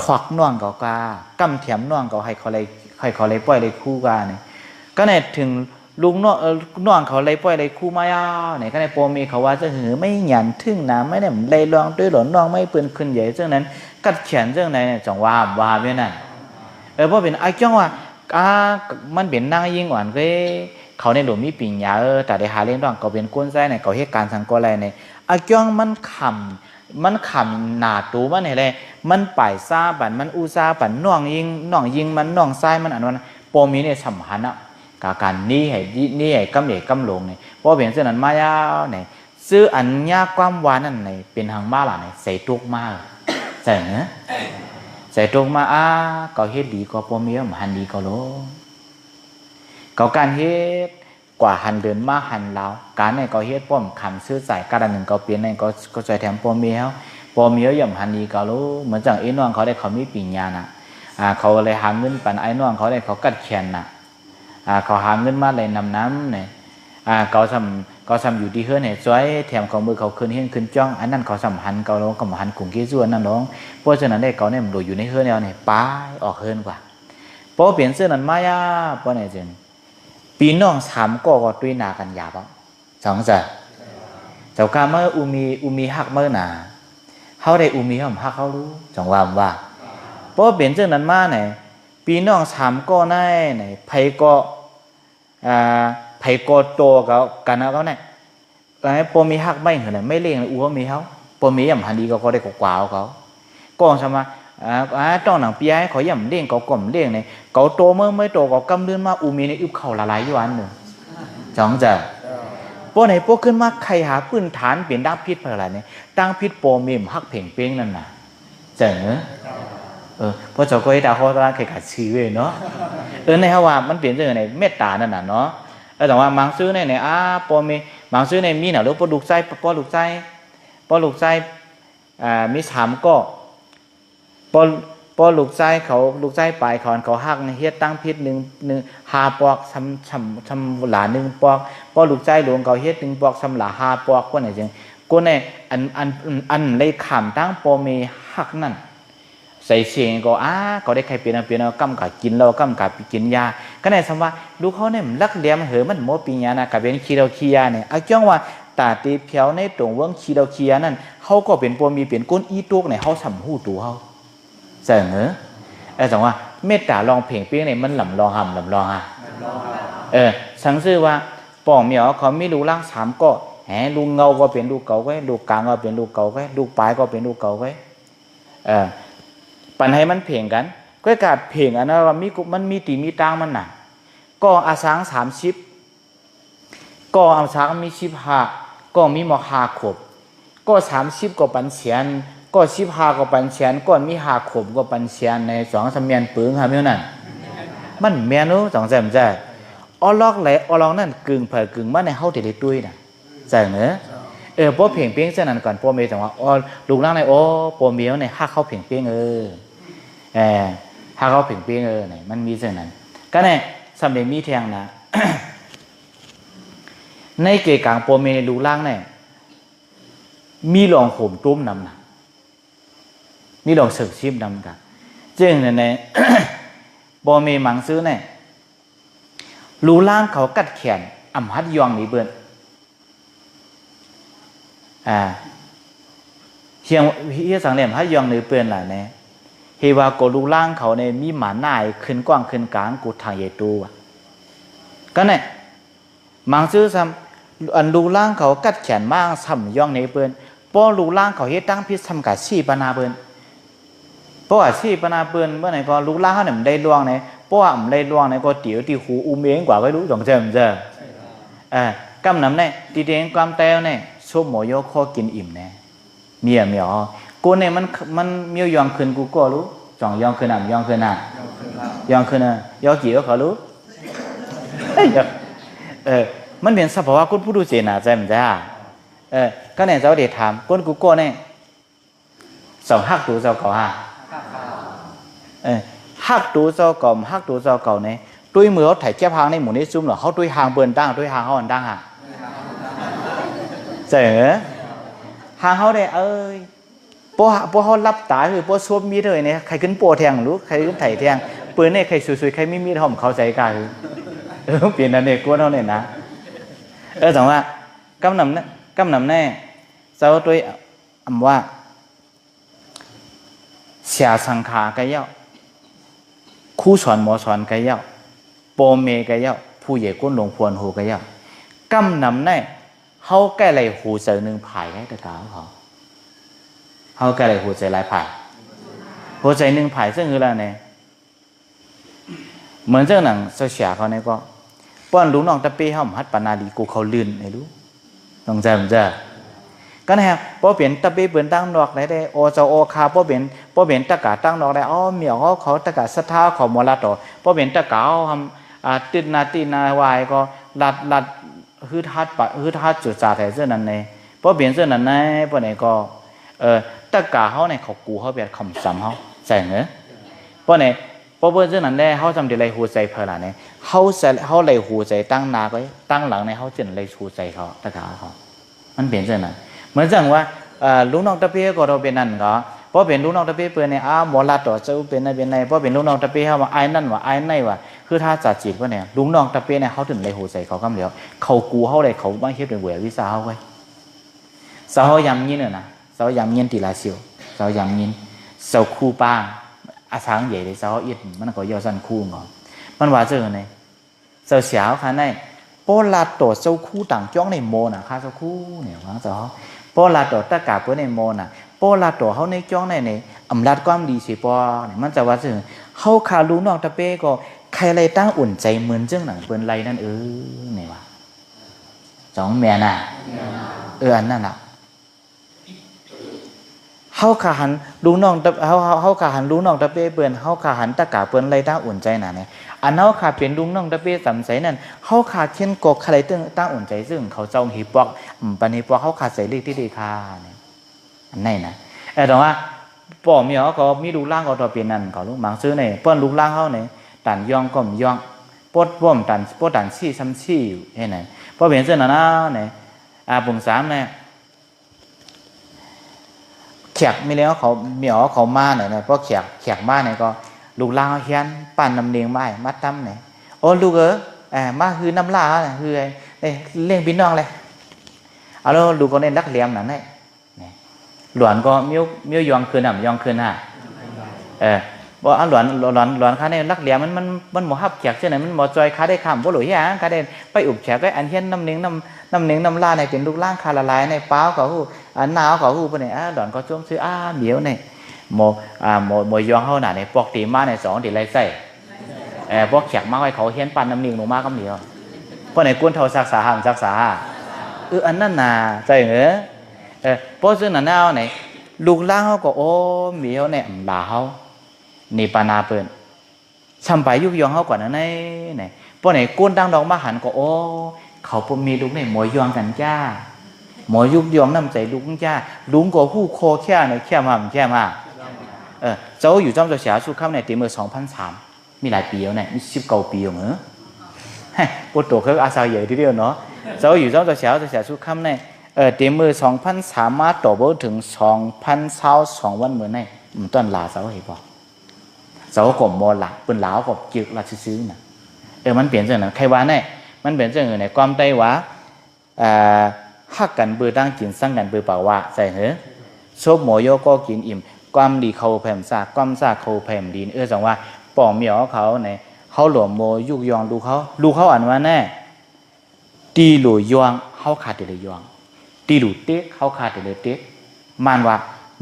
ถวักน่องก็กำเถียมน่องก็ให้เขาเลยปล่อยเลยคู่กันเนี่ยก็เนี่ยถึงลุงน่องเขาเลยปล่อยเลยคู่มายาเนี่ยก็ในโปมีเขาว่าจะหือไม่หยันทึ่งน้ำไม่เนี่ยเลยลองด้วยหลอนน่องไม่เปื้อนขึ้นใหญ่เรื่องนั้นกัดเขียนเรื่องไหนเนี่ยจังว่าเพื่อนนั่นเพราะเป็นไอ้จ้องว่ามันเป็นนางยิ่งอ่อนก็เขาในหลวงมีปิ่งยาแต่ได้หาเลี้ยงน่องก็เป็นก้นไส้เนี่ยเขาเหตุการณ์สังกอะไรเนี่ยไอ้จ้องมันขำหนาตูมันอะไรมันป่ายซาบันมันอูซาบันน่องยิงมันน่องไส้มันอันนั้นโปมีเนี่ยสำคัญอ่ะการนี่ให้กำเหล่กำหลงเนี่ยเพราะเป็นเส้นนั้นมายาวเนี่ยซื้ออันยากความหวานนั่นเนี่ยเป็นหางมาหล่ะเนี่ยใส่ตุกมาใส่เนื้อใส่ตุกมาก็เฮ็ดดีก็พอมีหันดีก็โลก็การเฮ็ดกว่าหันเดินมาหันเราการเนี่ยก็เฮ็ดป้อมคำซื้อใส่การหนึ่งก็เปลี่ยนเนี่ยก็ใจแถมพอมีย่อมหันดีก็โลเหมือนจังไอ้น้องเขาได้เขามีปิ่งยาน่ะเขาเลยหาเงินปันไอ้น้องเขาได้เขากัดแขนน่ะเขาหาเงินมาเลยนำน้ำเนี่ยเขาทำอยู่ที่เฮือนเนี่ยจ้อยแถมของมือเขาคืนเฮือนคืนจ้องอันนั้นเขาสำหันเขาร้องก็หันกลุ่มกี้ส่วนนั่นร้องเพราะฉะนั้นได้เขาเนี่ยมันดูอยู่ในเฮือนเนี่ยป้ายออกเฮือนกว่าเพราะเปลี่ยนเสื้อนั้นมายาเพราะไหนจึงปีน้องสามก็ด้วยนากันหยาบสองจ้ะเจ้ากาเมื่ออุมีหักเมื่อหนาเขาได้อุมีเขาหักเขารู้จังว่าเพราะเปลี่ยนเสื้อนั้นมาเนี่ยปีน้องสามก็ได้เนี่ยไผก็โตกันนะเขาเนี่ยพอมีหักไม่เหรอไม่เลี้ยงเลยอ้วมีเขาพอมีย่ำหันดีก็ได้กว่าเขาก็ใช่ไหมต้องหนังปีให้เขาย่ำเลี้ยงเขากล่อมเลี้ยงเนี่ยเขาโตเมื่อไม่โตเขากำเลื่อนมามีในอึบเข่าละลายอยู่อันหนึ่งจังจ้ะพอไหนพวกขึ้นมาใครหาพื้นฐานเปลี่ยนดังพิษอะไรเนี่ยดังพิษโปมีมหักเพ่งเป้งนั่นน่ะเจ๋งเนอะเพราะเจ้าก็ให้ดาวเขาตั้งใครกัดชีเว้ยเนาะในฮาวามันเปลี่ยนเรื่องไหนเมตตานั่นน่ะเนาะแต่ว่ามังซื้อเนี่ยพอมีมังซื้อในมีหน่ะหรือปอลูกไส้มีสามก็ป พอลูกชายเขาลูกชายปลายเขาหักเฮ็ดตั้งพิษ1 5ปอกทำหลา1ปอกพอลูกชายหลวงเขาเฮ็ด1ปอกทำหลา5ปอกกว่าไหนจังกูเนี่ยอันเลยขำตั้งปอเมหักนั่นใส่เสียงก็ก็ได้ใครเป็นกำกับกินเรากำกับกินยาก็ในสมว่าลูกเขาเนี่ยรักเลี้ยมเหอมันโมปีญานะกับเป็นคีเราคียาเนี่ยจ้องว่าตาตีเพียวในตรงเวิ้งคีเราคียานั่นเขาก็เป็นปอมีเป็นก้นอีตุกเนี่ยเขาสัมหูตัวเขาเสนอจังว่าเมตตาลองเพ่งเปี้ยงเนี่ยมันหล่ำลองหำหล่ำลองสังซื่อว่าป่องเหมียวเขาไม่รู้ร่าง3ก็ลูกเงาก็เป็นลูกเก่าไว้ลูกกลางก็เป็นลูกเก่าไว้ลูกปลายก็เป็นลูกเก่าไว้ปันให้มันเพ่งกันก็กาดเพ่งอันนั้นมันมีตีมีตังมันน่ะก็อาสาง30ก็อาสางมี15ก็มีหมอก5ขบก็30ก็ปันเสียนก็15ก็ปันเสียนก็มี5ขบก็ปันเสียนใน2 3เมียนปึงค่ะมื้อนั้นมันแม่น2 3จ้ะอลอกไหลอลองนั่นกึ่งเผอกึ่งมันในเฮาได้ตุ้ยน่ะใช่เนอะพอเพ่งเปี้ยงเส้นนั้นก่อนพอเมย์แต่ว่าลูกล่างในพอเมียวในฮักเขาเพ่งเปี้ยงฮักเขาเพ่งเปี้ยงไหนมันมีเส้นนั้นก็เนี่ยสำเร็จมีแทงนะ ในเกกางพอเมย์ลูกล่างเนี่ยมีหลองโหมตุ้มนำนะนี่หลองเสิร์ฟชิมนำกันจึงใน พอเมย์มังซื้อเนี่ยลูกล่างเขากัดแขนอ่ำฮัดยองนี่เบิ่นเฮียสังเลียมฮัดยองนี่เปิ้นหลายแน่เฮว่าโกลูล่างเขาในมีหมาหน้าขึ้นกว้างขึ้นกลางกูทางใหญ่ตูอ่ะก็เนี่ยมังซื้อซ้ำอันลูล่างเขากัดแขนมากซ้ำย่องในเปิ้นป้อลูล่างเขาเฮ็ดตั้งพิษซ้ำกับชี้ปนาเปิ้นป้อชี้ปนาเปิ้นเมื่อไหร่ก็ลูล่างเขาเนี่ยมันได้ล่วงในป้อมันได้ล่วงในก็เตี๋ยวตีหูอุ้มเองกว่าไว้รู้จังเจอกำนำเนี่ยตีเดงความเต้าเนี่ยชอบหมอยข้อกินอิ่มแน่เมียกูเนี่ยมันเมียยองขึ้นกูก็รู้จ่องยองขึ้นยองขึ้นยองขึ้นยอกี่ก็เขารู้มันเป็นสภาวะคนผู้ดูเจน่ะใจมันจ้าก็เนี่ยเจ้าเด็ดถามคนกูก็เนี่ย2ฮักตัวเจ้าเก่าฮักตัวเจ้าเก่าฮักตัวเจ้าเก่าเนี่ยด้วยมือเขาถ่ายแก้พางในหมู่นี้ซุ่มหรอเขาด้วยหางเบิ่นตั้งด้วยหางเขาอันตั้งเจ๋อหางเขาได้พอเขารับตาคือพอชวบมีดเลยเนี่ยใครขึ้นโปแทงรู้ใครขึ้นไถ่แทงปืนเนี่ยใครสวยๆใครไม่มีทอมเขาใจกล้าเปลี่ยนนั่นเองกวนเขาเนี่ยนะแต่ว่ากำนำแน่เจ้าด้วยว่าเสียสังขารก็เยาคู่สอนหมอสอนก็เยาโปเมก็เยาผู้ใหญ่ก้นหลวงพวนหูก็เยากำนำแน่เขาแก้ไรหูเสือหนึ่งผายให้ตะกาวเขาแก้ไรหูเสือหลายผายหูเสือหนึ่งผายซึ่งคืออะไรเนี่ยเหมือนเจ้าหนังเสียเขาเนี่ยก็ป้อนรู้น้องตะเป้เขาหัดปนาดีกูเขาลื่นไอ้รู้ต้องใจมันจะก็เนี่ยพอเปลี่ยนตะเป้เปลี่ยนตั้งดอกได้โอเจ้าโอคาพอเปลี่ยนตะกาตั้งดอกได้เหมียวเขาตะกาสะท้าเขาโมลาต่อพอเปลี่ยนตะกาทำตินาวายก็ลัดฮืดฮัดจุดจ่าแถวเสื้อนั้นในเพราะเปลี่ยนเสื้อนั้นในพวกไหนก็ตะกาเขาในเขากูเขาแบบคำซ้ำเขาใส่เนื้อเพราะไหนเพราะเพื่อนเสื้อนั้นได้เขาจำเดี๋ยวไรหูใจเพล่าเนี่ยเขาเลยหูใจตั้งนาก็ตั้งหลังในเขาจึงเลยหูใจเขาตะกาเขามันเปลี่ยนเสื้อนั้นเหมือนจังว่าลูกน้องตะเพียก็เราเป็นนั่นก็เพราะเป็นลูกน้องตะเพียเปิดเนี่ยหมอลาต่อเจ้าเป็นในเพราะเป็นลูกน้องตะเพียเขาว่าไอ้นั่นว่าไอ้ในว่าคือถ้าจัดจีบว่าเนี่ยลุงน้องตะเป้เนี่ยเขาถึงเลยหัวใจเขาคำเดียวเขากูเขาเลยเขาไม่เฮ็ดเป็นเวรวิสาเขาไว้สาวยำยินเนี่ยนะสาวยำยินตีลาเซียวสาวยำยินสาวคู่ป้าอาช้างใหญ่เลยสาวอิดมันก็ย่อสั้นคู่งอมันว่าเจอเนี่ยสาวเสียวค่ะในโปลาโตสาวคู่ต่างจ้องในโมน่ะค่ะสาวคู่เนี่ยว่าสาวโปลาโตตะกาเปิ้นในโมน่ะโปลาโตเขาในจ้องในอำลาดความดีสิปอเนี่ยมันจะว่าเจอเขาขาลุงน้องตะเป้ก็ใครอะไรตั้งอุ่นใจเหมือนเจ้าหนังเปิ้นไรนั่นเนี่ยวะ2แม่น่ะอันนั่นล่ะเฮาขาหันลูกน้องตะเฮาขาหันลูกน้องตะเป้เปิ้นเฮาขาหันตะกาเปิ้นไรตั้งอุ่นใจน่ะเนี่ยอันเฮาขาเป็นลูกน้องตะเป้สำใสนั่นเฮาขาเขียนกอกใครตั้งอุ่นใจซึ่งเขาเจ้าหิปอกปันหิปอกเฮาขาใส่เลขที่ดีค่าเนี่ยอันไหนนะแต่ว่า ป่อเมียวก็มีลูกล่างก็ตัวเป็นนั่นก็ลูกหมังซื้อเนี่ยเปิ้นลูกล่างเขาเนี่ยตันยองก็มยองปดว่มตันปดตันซี่ซ้ำซี่อยู่เห็นไหมพอเป็นเส้นน่ะนะเนี่ยปุ่มสามเนี่ยแขกมีแล้วเขาเมียวเขามาเนี่ยเพราะแขกมาเนี่ยก็ลูกล่างเขาเฮียนปั่นน้ำเลียงไม้มัดตั้มเนี่ยโอ้ลูกมาคือน้ำลาเนี่ยคือเลี้ยงพี่น้องเลยเอาแล้วลูกก็เล่นรักเลี้ยมนั่นแหละหลวนก็มิ้วยองคืนยองคืนฮะบ่เอาหลวนค้าเนี่ยรักเลี้ยมมันหมอฮับแขกเช่นไหนมันหมอจอยค้าได้คำบ่หลุยฮะค้าได้ไปอุบแขกก็อันเฮียนน้ำเลี้ยงน้ำลาเนี่ยเป็นลูกล่างคาละลายในเป้าเขาอันหนาวเขาปะเนี่ยหลวนก็จ้องซื้อเหมียวเนี่ยหมอยองเขาหน่ะเนี่ยปอกตีมาเนี่ยสองตีไรใส่พวกแขกมาไว้เขาเฮียนปั่นน้ำเลี้ยงลงมาก็เหมียวเพราะไหนกุ้นเท่าซักษาห้ามซักษาอันนั้นน่ะใช่เหรอเพราะฉะนั้นเอาไหนลูกล่างเขาก็โอ้เหมียวเนี่ยบ่าเขานี่ปานาเปิ้นช่ำไปยุกยองเขาก่อนนะไหนเพราะไหนกุ้นดังดอกมาหันก็โอ้เขาพอมีลูกเนี่ยหมอยองกันจ้าหมอยุกยองน้ำใจลุงจ้าลุงก็ผู้โคแค่เนี่ยแค่มาเจ้าอยู่จ้องจะเสียสุขภาพในตีมือ2003มีหลายปีแล้วเนี่ยมี19 ปีเหรอปวดตัวเขาอาศัยใหญ่ทีเดียวเนาะเจ้าอยู่จ้องจะเสียสุขภาพในตีมือ2003มาต่อไปถึง2022วันเหมือนในต้นลาเจ้าเห็นป่ะเจ้าก็มอหลักเป็นลาวก็เกี่ยวกับซื้อๆนะมันเปลี่ยนจากนั้นใครว่าเนี่ยมันเปลี่ยนจากไหนความใจว่าฮักกันเบื่อตั้งกินสั่งกันเบื่อเปล่าว่าใส่เหรอชอบหมอยก็กินอิ่มความดีเขาแผ่มซาความซาเขาแผ่มดีจังว่าป่อเหมียวเขาเนี่ยเขาหลวมโมยุกยองดูเขาอ่านว่าแน่ตีหลุยยองเขาขาดแต่เลยยองตีหลุเต๊กเขาขาดแต่เลยเต๊กมันว่า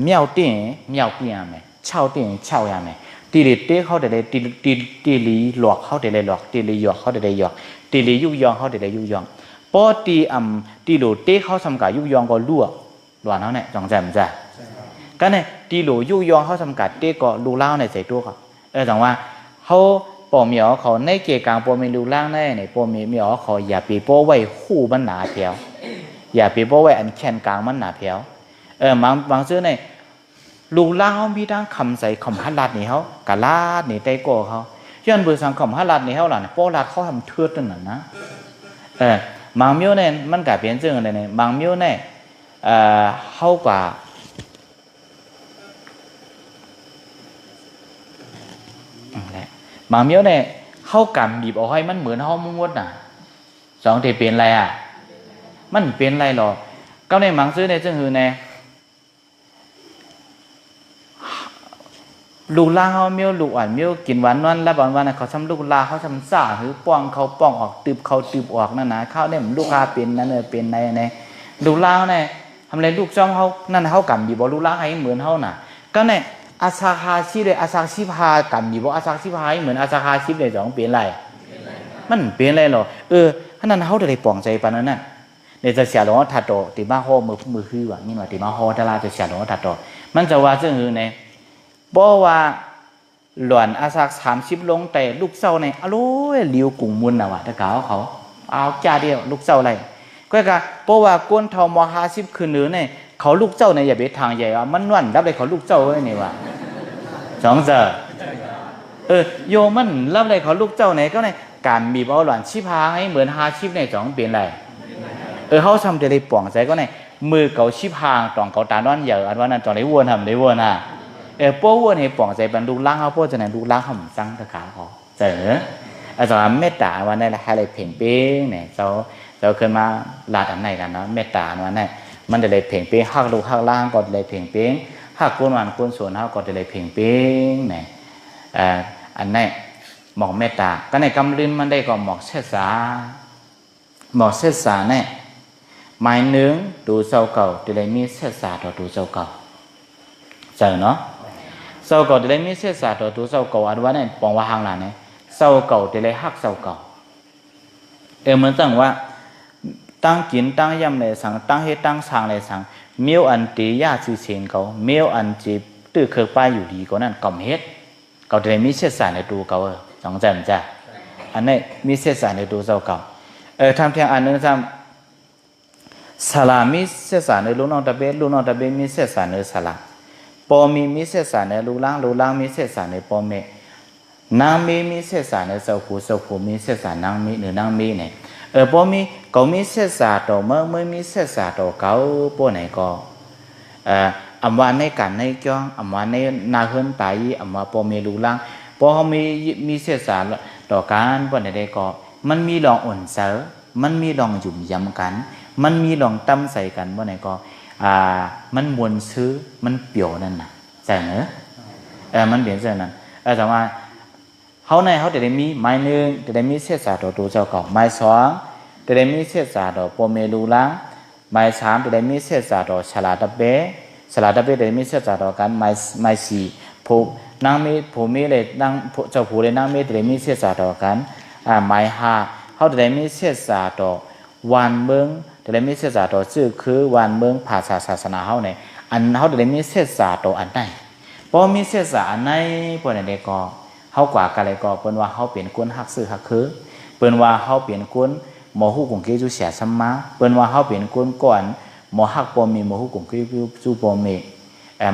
เมียวเตี้ยเมียวเปียไหมเช่าเตี้ยเช่ายาไหมตีหลีเต๊กเขาแต่เลยตีหลีหลอกเขาแต่เลยหลอกตีหลีหยอกเขาแต่เลยหยอกตีหลียุกยองเขาแต่เลยยุกยองพอตีหลุเต๊กเขาทำกับยุกยองก็รั่วหลวนเขาเนี่ยจงใจมั้ยจ้ะก็เนี่ยตีหลุยุกยองเขาทำกับเต๊กก็รูเล่าในใส่ตัวเขาจังว่าเขาป่อเหมียวเขาในเกี่ยกลางป่อเมนูล่างได้ในป่อเหมียวเขาอย่าไปป่อไว้คู่มันหนาเพียวอย่าไปป่อไว้อันแขนกลางมันหนาเพียวบางซื้อในลูกล่างเขามีทั้งคำใส่คำฮัลลัดนี่เขากะลาดนี่ไตโก้เขาย้อนเบอร์สังคำฮัลลัดนี่เขาหล่ะป่อลัดเขาทำเทือดนั่นนะบางเมียวเนี่ยมันกลายเป็นเรื่องอะไรเนี่ยบางเมียวเนี่ยเขากว่าบางเมียวเนี่ยเข้ากำบีบเอาให้มันเหมือนห้องมุ้งวดน่ะสองที่เป็นอะไรมันเป็นอะไรหรอก็ในมังซื้อในซึ่งคือในลูกลาเขาเมียวลูกอ่อนเมียวกินหวานนั่นแล้ววันเขาทำลูกลาเขาทำซ่าหรือป้องเขาป้องออกตืบเขาตืบออกนั่นนะข้าวเนี่ยลูกลาเป็นนั่นเป็นในลูกลาเนี่ยทำอะไรลูกจ้องเขานั่นเขากำบีบลูกลาให้เหมือนเขาน่ะก็ในอาซาคาชิเลยอาซาชิพากันอยู่ว่าอาซาชิพาเหมือนอาซาคาชิเลยสองเปลี่ยนอะไรมันเปลี่ยนอะไรหรอขนาดเขาได้ปองใจปานนั้นน่ะเดี๋ยวจะเสียหลงถัดต่อตีมาห่อมือคือว่านี่ว่าตีมาห่อดาราจะเสียหลงถัดต่อมันจะว่าซึ่งคือในบอกว่าหลวนอาซา30ลงแต่ลูกเศร้าในอร่อยเลี้ยวกุ้งมุนน่ะว่ะถ้าเก่าเขาเอาจ้าเดียวลูกเศร้าอะไรก็กะเพราะว่าก้นเท่าม50คืนนึงเนี่ยเขาลูกเจ้าในอย่าไปทางใหญ่ว่ามันนั่นรับเลยเขาลูกเจ้าไว้นี่ว่า2 เสือโยมันรับเลยเขาลูกเจ้าไหนก็ในการบีบเอาหลานชิพาให้เหมือน50ใน2เป็นไรเขาทำจะได้ป่องใจก็ในมือเขาชิพางตองเขาตาด้านใหญ่อันว่านั้นตอนได้วนทำได้วนป้อวนให้ป่องใจบรรลุล่างเขาป้อจะไหนดูล่างเขาสั่งตะขาเขาเสือตอนเมตตาวันนั้นให้อะไรเพ่งเป้งเนี่ยเราเคยมาลาดอันไหนกันเนาะเมตตาวันนั้นมันจะเลยเพ่งเป้งหักลูกหักล่างก็เลยเพ่งเป้งหักก้นวันก้นส่วนเขาก็จะเลยเพ่งเป้งเนี่ยอันนี้หมอกเมตตาก็ในกำลืนมันได้ก็หมอกเสษาเนี่ยหมายนึงดูเศร้าเก่าจะเลยมีเสษาต่อดูเศร้าเก่าเจอเนาะเศร้าเก่าจะเลยมีเสษาต่อดูเศร้าเก่าอันว่าเนี่ยปองว่าหางหลานเนี่ยเศร้าเก่าจะเลยหักเศร้าเก่าเหมือนตั้งว่าตั้งกินตั้งย่ำเลยสั่งตั้งให้ตั้งสั่งเลยสั่งเมียวอันตียาซื้อเชียงเขาเมียวอันจีบตื้อเคยป้ายอยู่ดีก็นั่นก่อมเฮ็ดเขาจะมีเส้นสายในตัวเขาสองใจมันจ้ะอันนี้มีเส้นสายในตัวเขาทำเพียงอันนึงทำสลามีเส้นสายในลูกน้องตะเบมีเส้นสายในสลา ปอมีเสสาในลูล้างมีเสสาในปอเมนางมีเสสาในเจ้าผู้มีเสสานางมีหรือนางมีเนี่ยปอมีก็มีเสสาต่อเมื่อมีเสสาต่อเขาปอไหนก็อำว่าในการในจ้องอำว่าในนาเฮินตายอำว่าปอมีลูล้างปอเขามีเสสาต่อการปอไหนได้ก็มันมีลองอ่อนเสือมันมีลองหยุ่มยำกันมันมีลองตั้มใส่กันปอไหนก็มันมวนซื้อมันเปี่ยวนั่นน่ะใช่เนอะมันเปลี่ยนเส้นนั้นแต่ว่าเขาในเขาจะได้มีไม้หนึ่งจะได้มีเศษสาดตัวเจ้าเก่าไม้สองจะได้มีเศษสาดปอเมลูล้างไม้สามจะได้มีเศษสาดฉลาดเบ้จะได้มีเศษสาดกันไม้สี่ผู้นางมีผู้มีเลยนางเจ้าผู้เลยนางมีจะได้มีเศษสาดกันไม้ห้าเขาจะได้มีเศษสาดวันเมืองจะได้มีเศษสาดชื่อคือวันเมืองภาษาศาสนาเขาเนี่ยอันเขาจะได้มีเศษสาดอันไหนพอมีเศษสาอันไหนพวกนั้นก็เขากว่ากันเลยก็เป็นว่าเขาเปลี่ยนก้นหักซื้อหักคือเป็นว่าเขาเปลี่ยนก้นหมอหูกงกี้จูเสียสมาเป็นว่าเขาเปลี่ยนก้นก่อนหมอหักปอมีหมอหูกงกี้จูปอมี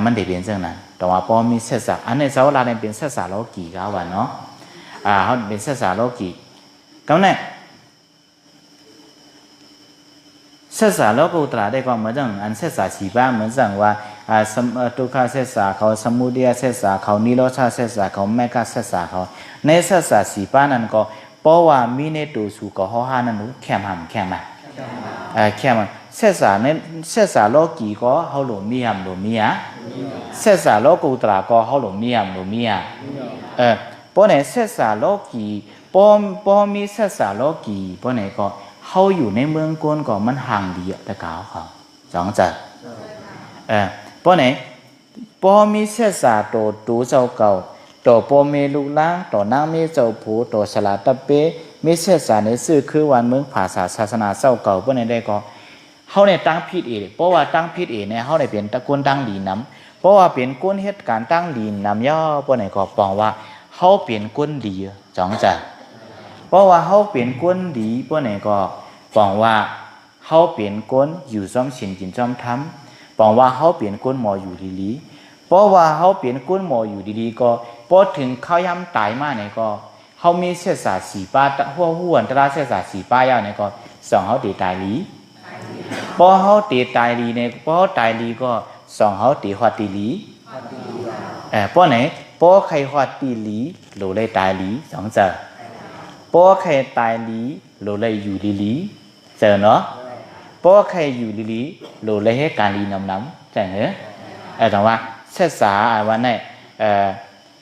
มันได้เปลี่ยนเรื่องนั้นแต่ว่าพอมีเศษสาอันนี้เจ้าลาเนี่ยเป็นเศษสาโลกีกันวะเนาะเขาเป็นเศษสาโลกีก็เนี่ยเศษสาโลกุตระได้ก็เหมือนอย่างอันเศษสาสีบ้าเหมือนอย่างว่าทุกขเศษสาเขาสมุทัยเศษสาเขานิโรธเศษสาเขาเมฆเศษสาเขาในเศษสาสีบ้านั้นก็เพราะว่ามีในตัวสูก็ห่อห้านั้นแค่มันเศษสาในเศษสาโลกีก็เขาหลงมีหำหลงมีเศษสาโลกุตระก็เขาหลงมีหำหลงมีเพราะในเศษสาโลกีพอมีเศษสาโลกีเพราะไหนก็เขาอยู่ในเมืองกวนก็มันห่างดีแต่เก่าเขาสองจัดเพราะไหนพอมีเศษสาตัวเจ้าเก่าตัวปอเมลูล้างตัวนางมีเจ้าผู้ตัวฉลาดตะเปมีเศษสาในซื่อคือวันเมืองภาษาศาสนาเจ้าเก่าเพราะไหนได้ก็เขาเนี่ยตั้งผิดเองเพราะว่าตั้งผิดเองเนี่ยเขาเนี่ยเป็นตะกุนตั้งดีน้ำเพราะว่าเป็นก้นเหตุการณ์ตั้งดีน้ำย่อเพราะไหนก็ปองว่าเขาเปลี่ยนก้นดีสองจัดเพราะว่าเขาเปลี่ยนก้นดีเพราะไหนก็บอกว่าเขาเปลี่ยนก้นอยู่ซ้อมฉินจินซ้อมทำบอกว่าเขาเปลี่ยนก้นหมออยู่ดีๆเพราะว่าเขาเปลี่ยนก้นหมออยู่ดีๆก็พอถึงเขาย้ำตายมาเนี่ยก็เขามีเศษสาสีป้าหัวหัวตราเศษสาสีป้ายาวเนี่ยก็สองเขาตีตายลีพอเขาตีตายลีเนี่ยพอตายลีก็สองเขาตีหัวตีลีเพราะไหนเพราะใครหัวตีลีหรือเลยตายลีสองเจอเพราะใครตายลีหรือเลยอยู่ดีๆเจอเนาะเพราะใครอยู่ดีๆหรือเลยให้การลีน้ำใช่เหรอแต่ว่าเศษสาวันนี้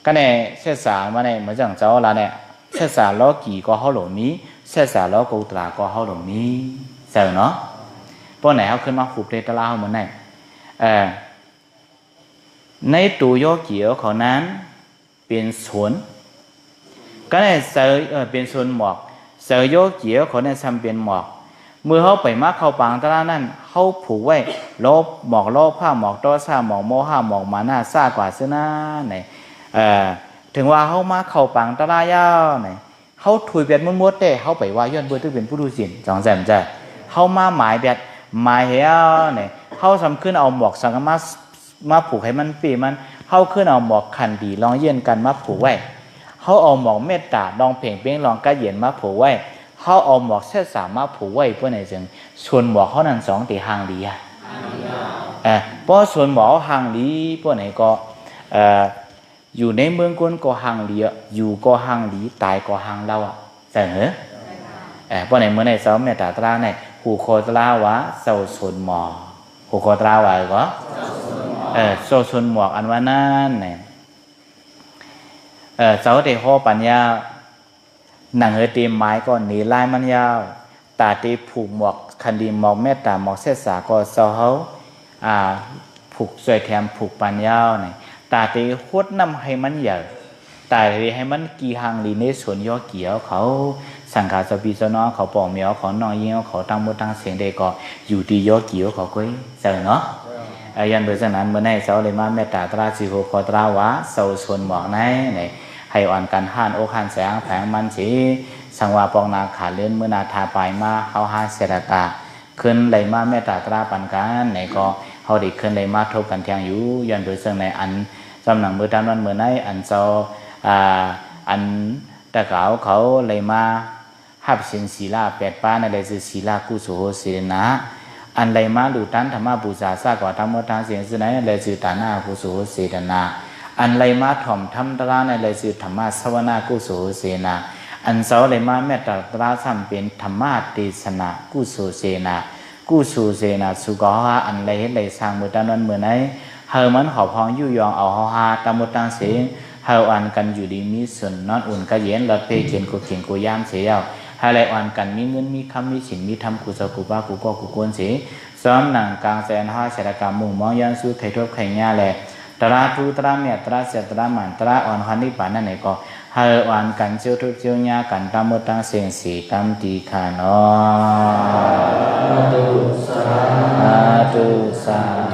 ก็เนี่ยเศษสาวันนี้เหมือนอย่างเจ้าละเนี่ยเศษสาล้อกี่ก็เขาหลงนี้เศษสาล้อกุตระก็เขาหลงนี้เจอเนาะเพราะไหนเขาขึ้นมาขุดเตตลาเหมือนไหนในตัวโยเกี่ยวเขานั้นเป็นสวนก็เนี่ยเป็นสวนหมอกเสือโยเกี่ยวเขาเนี่ยทำเป็นหมอกเมื่อเขาไปมาเข้าปังตลาดนั่นเขาผูกไว้ลบหมอกลบผ้าหมอกต้อซาหมอกโมห้าหมอกมาหน้าซากว่าเสื้อหน้าไหนถึงว่าเขามาเข้าปังตลาดยาวไหนเขาถุยแบบมุดๆเด้เขาไปว่าย้อนเบื่อที่เป็นผู้ดูสินจังแซมใจเขามาหมายแบบหมายเหี้ยไหนเขาทำขึ้นเอาหมอกสังกมาผูกให้มันปีมันเขาขึ้นเอาหมอกขันดีลองเย็นกันมาผูกไว้เขาเอาหมอกเมตตาลองเพ่งเป้งลองกระเย็นมาผูกไว้เขาเอาหมอกเส้นสามมาผูกไว้เพื่อไหนจึงส่วนหมอกเขานั้นสองตีห่างดีเพราะส่วนหมอกห่างดีเพื่อไหนก็อยู่ในเมืองก้นก็ห่างดีอยู่ก็ห่างดีตายก็ห่างเราใช่เหรอเพราะไหนเมื่อไหนสาวเมตตาตราเนี่ยหูโคตราวะเศร้าส่วนหมอกหูโคตราวะก็เศร้าส่วนหมอกอันว่านั่นเนี่ยเจ้าเตะห่อปัญญาหนังเตียมไม้ก็หนีลายมันยาวตาตีผูกหมอกคันดีหมอกเมตตาหมอกเสษสาก็เศร้าเขาผูกสวยแถมผูกปัญญาเนี่ยตาตีโคตรน้ำให้มันใหญ่ตาตีให้มันกีหางลีในสวนย่อเกี่ยวเขาสังขารสปีสนอเขาปองเมียวเขานองเยี่ยวเขาตั้งมือตั้งเสียงเด็กก็อยู่ที่ย่อเกี่ยวเขาก็เจอเนาะยันโดยฉะนั้นเมื่อไหร่เจ้าเลยมาเมตตาตราสิโหคตราวะเศร้าส่วนหมอกไหนเนี่ยให้อ่อนกันห้านโอหันแสงแผงมันสีสังวาปองนาขาเลื่อนเมื่อนาทาปลายมาเขาห้าเสดกะขึ้นไหลมาเมตตาตราปันกันไหนก็ เฮาได้ขึ้นได้มาทบกันเที่ยงอยู่ย้อนเบอซึ่งในอันสำนักมือตามวันมื้อไหนอันเจ้าอันตะกาวเขาเลยมาหับสินศีลา8ปานั่นแหละคือศีลากุศลเสนาอันเลยมาดูตันธรรมบูชาซะก่อธรรมทานเสียงสิไหนเลยคือฐานะกุศลเสนาอันเลยมาถ่อมธรรมตราในเลยคือธรรมะสวนากุศลเสนาอันเสาเลยมาเมตตาตราสัมเป็นธรรมะเทศนากุศลเสนากุศลเสนาสุกหาอันเลยเลยสร้างมือตามวันมื้อไหนเฮามันขอพองยู่ยองเอาเฮาหาตามมุตังเสียงเฮาอันกันอยู่ดีมีส่วนนอนอุ่นก็เย็นละเพเขียนกูเขียนกูยามเสียเอาเฮาเลยอันกันมีเงินมีคำมีฉินมีธรรมกุศลกุบากุก็กุกวนเสียซ้อมหนังกลางแสนห้าเศรษฐกรรมมุ่งมองยันสู้ไข่ทบไข่ญ่าแลตราทูตราเมียตราเสตรามันตราอ่อนหันนิปานนั่นเองก็เฮาอันกันเจียวทุบเจียวญ่ากันตามมุตังเสียงสีตามตีขานอสาธุสาธุ